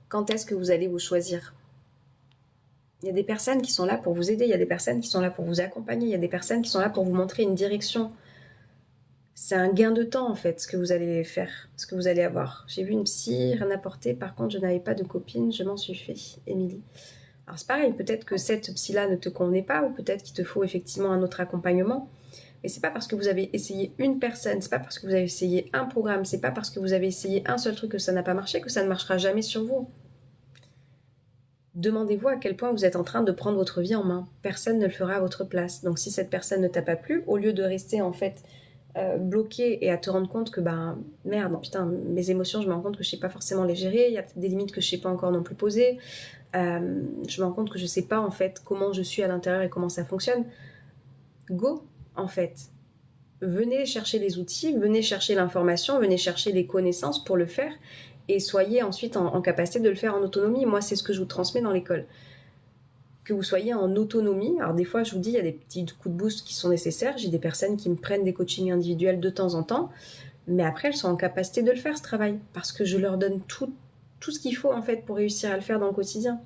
Quand est-ce que vous allez vous choisir? Il y a des personnes qui sont là pour vous aider, il y a des personnes qui sont là pour vous accompagner, il y a des personnes qui sont là pour vous montrer une direction. C'est un gain de temps en fait, ce que vous allez faire, ce que vous allez avoir. J'ai vu une psy, rien à porter, par contre je n'avais pas de copine, je m'en suis fait. Émilie. Alors c'est pareil, peut-être que cette psy-là ne te convenait pas, ou peut-être qu'il te faut effectivement un autre accompagnement. Mais c'est pas parce que vous avez essayé une personne, c'est pas parce que vous avez essayé un programme, c'est pas parce que vous avez essayé un seul truc que ça n'a pas marché que ça ne marchera jamais sur vous. Demandez-vous à quel point vous êtes en train de prendre votre vie en main. Personne ne le fera à votre place. Donc si cette personne ne t'a pas plu, au lieu de rester en fait bloqué et à te rendre compte que merde, putain, mes émotions, je me rends compte que je sais pas forcément les gérer, il y a peut-être des limites que je sais pas encore non plus poser. Je me rends compte que je sais pas en fait comment je suis à l'intérieur et comment ça fonctionne. Go en fait. Venez chercher les outils, venez chercher l'information, venez chercher les connaissances pour le faire et soyez ensuite en capacité de le faire en autonomie. Moi, c'est ce que je vous transmets dans l'école. Que vous soyez en autonomie. Alors des fois, je vous dis, il y a des petits coups de boost qui sont nécessaires. J'ai des personnes qui me prennent des coachings individuels de temps en temps, mais après, elles sont en capacité de le faire, ce travail, parce que je leur donne tout ce qu'il faut en fait pour réussir à le faire dans le quotidien.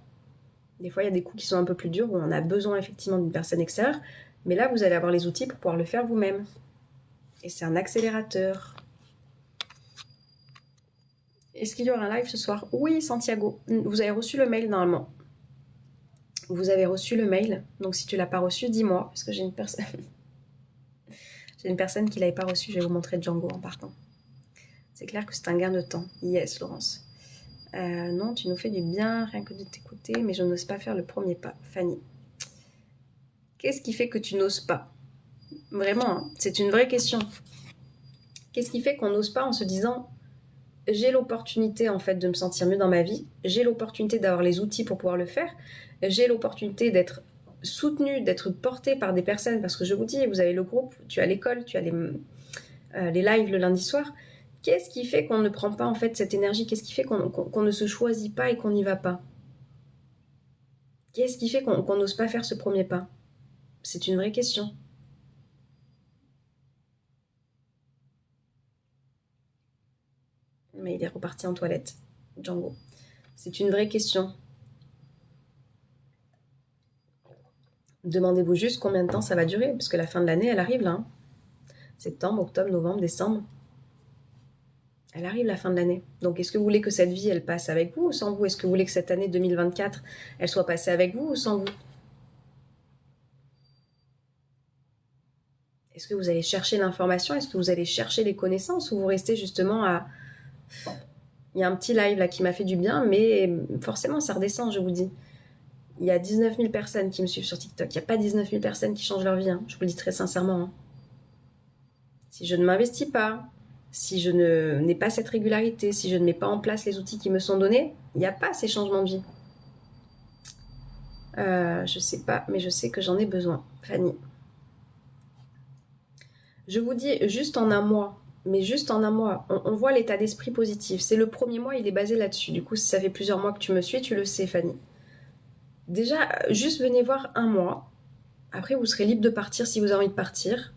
Des fois, il y a des coups qui sont un peu plus durs, où on a besoin effectivement d'une personne extérieure, mais là, vous allez avoir les outils pour pouvoir le faire vous-même. Et c'est un accélérateur. Est-ce qu'il y aura un live ce soir? Oui, Santiago. Vous avez reçu le mail normalement. Vous avez reçu le mail. Donc si tu l'as pas reçu, dis-moi. Parce que j'ai une personne... j'ai une personne qui l'avait pas reçu. Je vais vous montrer Django en partant. C'est clair que c'est un gain de temps. Yes, Laurence. Non, tu nous fais du bien, rien que de t'écouter, mais je n'ose pas faire le premier pas. Fanny. Qu'est-ce qui fait que tu n'oses pas? Vraiment, hein, c'est une vraie question. Qu'est-ce qui fait qu'on n'ose pas en se disant j'ai l'opportunité en fait de me sentir mieux dans ma vie, j'ai l'opportunité d'avoir les outils pour pouvoir le faire, j'ai l'opportunité d'être soutenue, d'être portée par des personnes, parce que je vous dis, vous avez le groupe, tu as l'école, tu as les lives le lundi soir. Qu'est-ce qui fait qu'on ne prend pas en fait cette énergie? Qu'est-ce qui fait qu'on ne se choisit pas et qu'on n'y va pas? Qu'est-ce qui fait qu'on n'ose pas faire ce premier pas? C'est une vraie question. Mais il est reparti en toilette, Django. C'est une vraie question. Demandez-vous juste combien de temps ça va durer, parce que la fin de l'année, elle arrive là. Hein. Septembre, octobre, novembre, décembre. Elle arrive la fin de l'année. Donc, est-ce que vous voulez que cette vie, elle passe avec vous ou sans vous? Est-ce que vous voulez que cette année 2024, elle soit passée avec vous ou sans vous? Est-ce que vous allez chercher l'information? Est-ce que vous allez chercher les connaissances? Ou vous restez justement à... Il y a un petit live là qui m'a fait du bien, mais forcément, ça redescend, je vous dis. Il y a 19 000 personnes qui me suivent sur TikTok. Il n'y a pas 19 000 personnes qui changent leur vie. Hein. Je vous le dis très sincèrement. Hein. Si je ne m'investis pas, si je n'ai pas cette régularité, si je ne mets pas en place les outils qui me sont donnés, il n'y a pas ces changements de vie. Je sais pas, mais je sais que j'en ai besoin. Fanny. Je vous dis, juste en un mois, mais juste en un mois, on voit l'état d'esprit positif. C'est le premier mois, il est basé là-dessus. Du coup, si ça fait plusieurs mois que tu me suis, tu le sais, Fanny. Déjà, juste venez voir un mois. Après, vous serez libre de partir si vous avez envie de partir.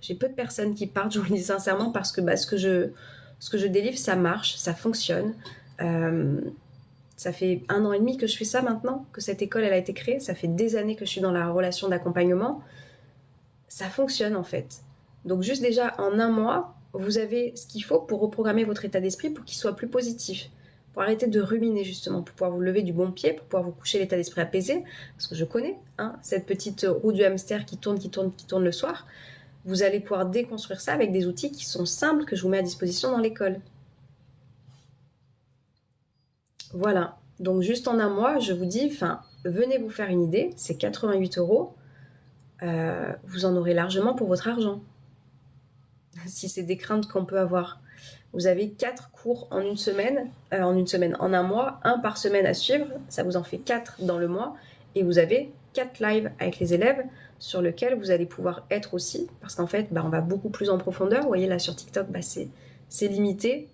J'ai peu de personnes qui partent, je vous le dis sincèrement, parce que ce que je délivre, ça marche, ça fonctionne. Ça fait 1 an et demi que je fais ça maintenant, que cette école elle a été créée. Ça fait des années que je suis dans la relation d'accompagnement. Ça fonctionne en fait. Donc juste déjà en un mois, vous avez ce qu'il faut pour reprogrammer votre état d'esprit pour qu'il soit plus positif. Pour arrêter de ruminer justement, pour pouvoir vous lever du bon pied, pour pouvoir vous coucher l'état d'esprit apaisé. Parce que je connais cette petite roue du hamster qui tourne, qui tourne, qui tourne le soir. Vous allez pouvoir déconstruire ça avec des outils qui sont simples que je vous mets à disposition dans l'école. Voilà. Donc juste en un mois, je vous dis, venez vous faire une idée, c'est 88 €. Vous en aurez largement pour votre argent. Si c'est des craintes qu'on peut avoir. Vous avez 4 cours en en un mois, 1 par semaine à suivre, ça vous en fait 4 dans le mois, et vous avez 4 lives avec les élèves sur lesquels vous allez pouvoir être aussi, parce qu'en fait, on va beaucoup plus en profondeur. Vous voyez là sur TikTok, c'est limité,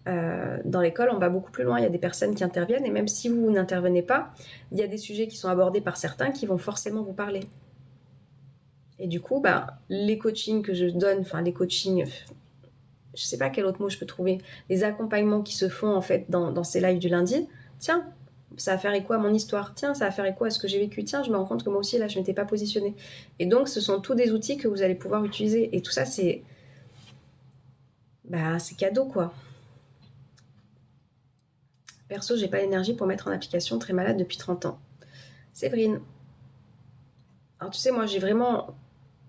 dans l'école, on va beaucoup plus loin, il y a des personnes qui interviennent, et même si vous n'intervenez pas, il y a des sujets qui sont abordés par certains qui vont forcément vous parler. Et du coup, les coachings que je donne, les coachings, je sais pas quel autre mot je peux trouver, les accompagnements qui se font en fait dans ces lives du lundi, tiens, ça va faire écho à mon histoire, tiens, ça va faire écho à ce que j'ai vécu, tiens, je me rends compte que moi aussi, là, je m'étais pas positionnée. Et donc, ce sont tous des outils que vous allez pouvoir utiliser. Et tout ça, c'est cadeau, quoi. Perso, j'ai pas l'énergie pour mettre en application, très malade depuis 30 ans. Séverine. Alors, tu sais, moi, j'ai vraiment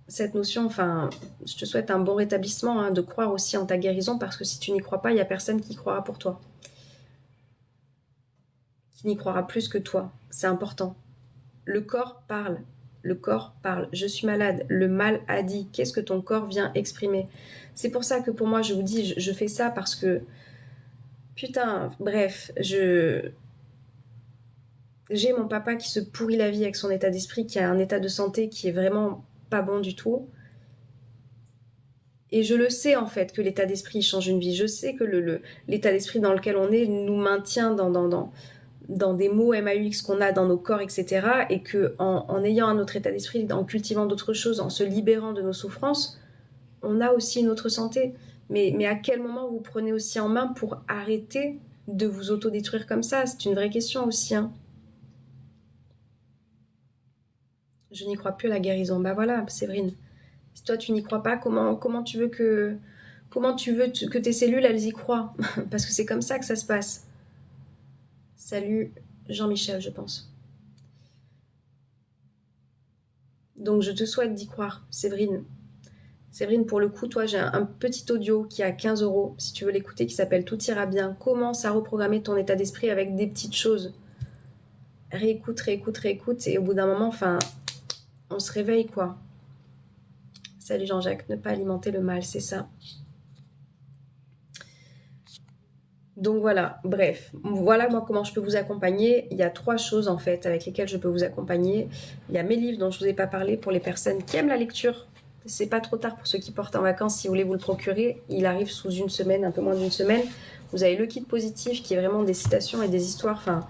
cette notion, je te souhaite un bon rétablissement, de croire aussi en ta guérison, parce que si tu n'y crois pas, il n'y a personne qui croira pour toi. Qui n'y croira plus que toi. C'est important. Le corps parle. Le corps parle. Je suis malade. Le mal a dit. Qu'est-ce que ton corps vient exprimer? C'est pour ça que pour moi, je vous dis, je fais ça parce que... Putain, bref, j'ai mon papa qui se pourrit la vie avec son état d'esprit, qui a un état de santé qui est vraiment pas bon du tout. Et je le sais en fait que l'état d'esprit change une vie. Je sais que l'état d'esprit dans lequel on est nous maintient dans des mots MAUX qu'on a dans nos corps, etc. Et que en ayant un autre état d'esprit, en cultivant d'autres choses, en se libérant de nos souffrances, on a aussi une autre santé. Mais à quel moment vous prenez aussi en main pour arrêter de vous autodétruire comme ça? C'est une vraie question aussi. Je n'y crois plus à la guérison. Voilà, Séverine. Si toi tu n'y crois pas, comment tu veux que tes cellules elles y croient? Parce que c'est comme ça que ça se passe. Salut Jean-Michel, je pense. Donc je te souhaite d'y croire, Séverine. Séverine, pour le coup, toi, j'ai un petit audio qui est à 15 €, si tu veux l'écouter, qui s'appelle Tout ira bien. Commence à reprogrammer ton état d'esprit avec des petites choses. Réécoute, et au bout d'un moment, on se réveille, quoi. Salut Jean-Jacques, ne pas alimenter le mal, c'est ça. Donc voilà, bref, voilà moi comment je peux vous accompagner. Il y a 3 choses en fait avec lesquelles je peux vous accompagner. Il y a mes livres dont je ne vous ai pas parlé pour les personnes qui aiment la lecture. C'est pas trop tard pour ceux qui partent en vacances, si vous voulez vous le procurer. Il arrive sous une semaine, un peu moins d'une semaine. Vous avez le kit positif qui est vraiment des citations et des histoires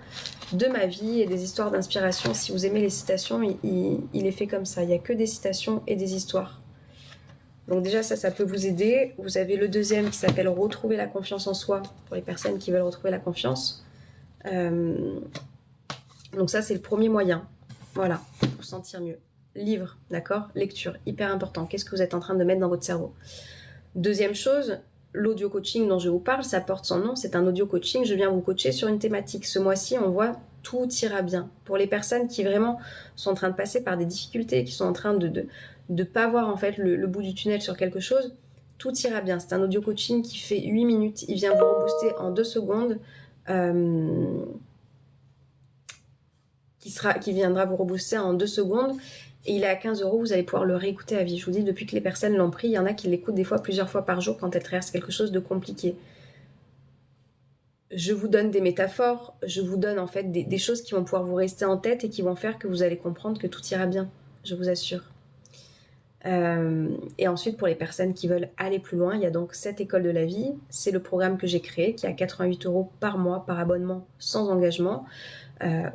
de ma vie et des histoires d'inspiration. Si vous aimez les citations, il est fait comme ça. Il n'y a que des citations et des histoires. Donc déjà ça peut vous aider. Vous avez le deuxième qui s'appelle Retrouver la confiance en soi, pour les personnes qui veulent retrouver la confiance. Donc ça c'est le premier moyen, voilà, pour se sentir mieux. Livre, d'accord? Lecture, hyper important. Qu'est-ce que vous êtes en train de mettre dans votre cerveau? Deuxième chose, l'audio coaching dont je vous parle, ça porte son nom, c'est un audio coaching. Je viens vous coacher sur une thématique. Ce mois-ci, on voit tout ira bien. Pour les personnes qui vraiment sont en train de passer par des difficultés, qui sont en train de pas voir en fait le bout du tunnel sur quelque chose, tout ira bien. C'est un audio coaching qui fait 8 minutes. Il vient vous rebooster en 2 secondes. Qui viendra vous rebooster en 2 secondes. Et il est à 15 €, vous allez pouvoir le réécouter à vie. Je vous dis, depuis que les personnes l'ont pris, il y en a qui l'écoutent des fois plusieurs fois par jour quand elles traversent quelque chose de compliqué. Je vous donne des métaphores, je vous donne en fait des choses qui vont pouvoir vous rester en tête et qui vont faire que vous allez comprendre que tout ira bien, je vous assure. Et ensuite, pour les personnes qui veulent aller plus loin, il y a donc cette école de la vie. C'est le programme que j'ai créé qui est à 88 € par mois, par abonnement, sans engagement,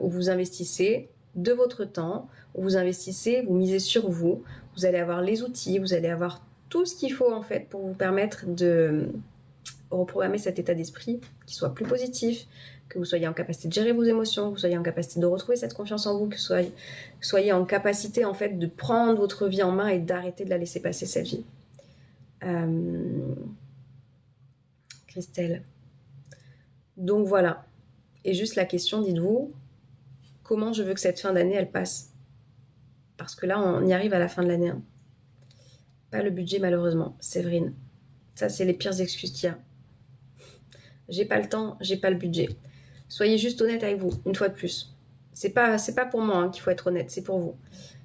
où vous investissez de votre temps, où vous investissez, vous misez sur vous. Vous allez avoir les outils, vous allez avoir tout ce qu'il faut en fait pour vous permettre reprogrammer cet état d'esprit qui soit plus positif, que vous soyez en capacité de gérer vos émotions, que vous soyez en capacité de retrouver cette confiance en vous, que vous soyez en capacité en fait de prendre votre vie en main et d'arrêter de la laisser passer cette vie. Christelle. Donc voilà. Et juste la question, dites-vous, comment je veux que cette fin d'année, elle passe? Parce que là, on y arrive à la fin de l'année. Hein. Pas le budget, malheureusement. Séverine. Ça, c'est les pires excuses qu'il y a. J'ai pas le temps, j'ai pas le budget. Soyez juste honnête avec vous, une fois de plus. C'est pas pour moi hein, qu'il faut être honnête, c'est pour vous.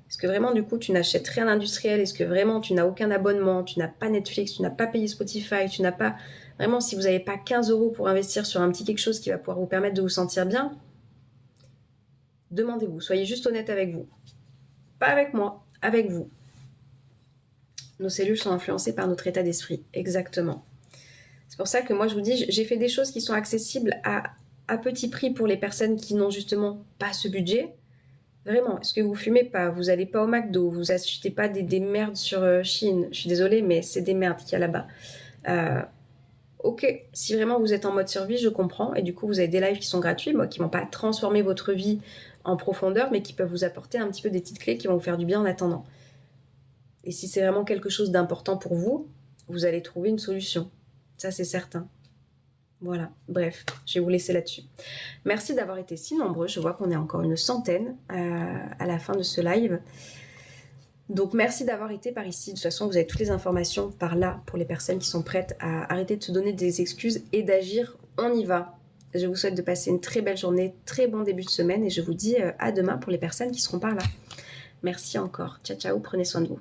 Est-ce que vraiment, du coup, tu n'achètes rien d'industriel? Est-ce que vraiment, tu n'as aucun abonnement? Tu n'as pas Netflix? Tu n'as pas payé Spotify? Tu n'as pas... Vraiment, si vous n'avez pas 15 € pour investir sur un petit quelque chose qui va pouvoir vous permettre de vous sentir bien, demandez-vous. Soyez juste honnête avec vous. Pas avec moi, avec vous. Nos cellules sont influencées par notre état d'esprit. Exactement. C'est pour ça que moi, je vous dis, j'ai fait des choses qui sont accessibles à petit prix pour les personnes qui n'ont justement pas ce budget. Vraiment, est-ce que vous fumez pas? Vous allez pas au McDo? Vous achetez pas des merdes sur Chine? Je suis désolée, mais c'est des merdes qu'il y a là-bas. Ok, si vraiment vous êtes en mode survie, je comprends. Et du coup, vous avez des lives qui sont gratuits, qui ne vont pas transformer votre vie en profondeur, mais qui peuvent vous apporter un petit peu des petites clés qui vont vous faire du bien en attendant. Et si c'est vraiment quelque chose d'important pour vous, vous allez trouver une solution. Ça, c'est certain. Voilà, bref, je vais vous laisser là-dessus. Merci d'avoir été si nombreux. Je vois qu'on est encore une centaine à la fin de ce live. Donc merci d'avoir été par ici. De toute façon, vous avez toutes les informations par là pour les personnes qui sont prêtes à arrêter de se donner des excuses et d'agir. On y va. Je vous souhaite de passer une très belle journée, très bon début de semaine et je vous dis à demain pour les personnes qui seront par là. Merci encore. Ciao, ciao, prenez soin de vous.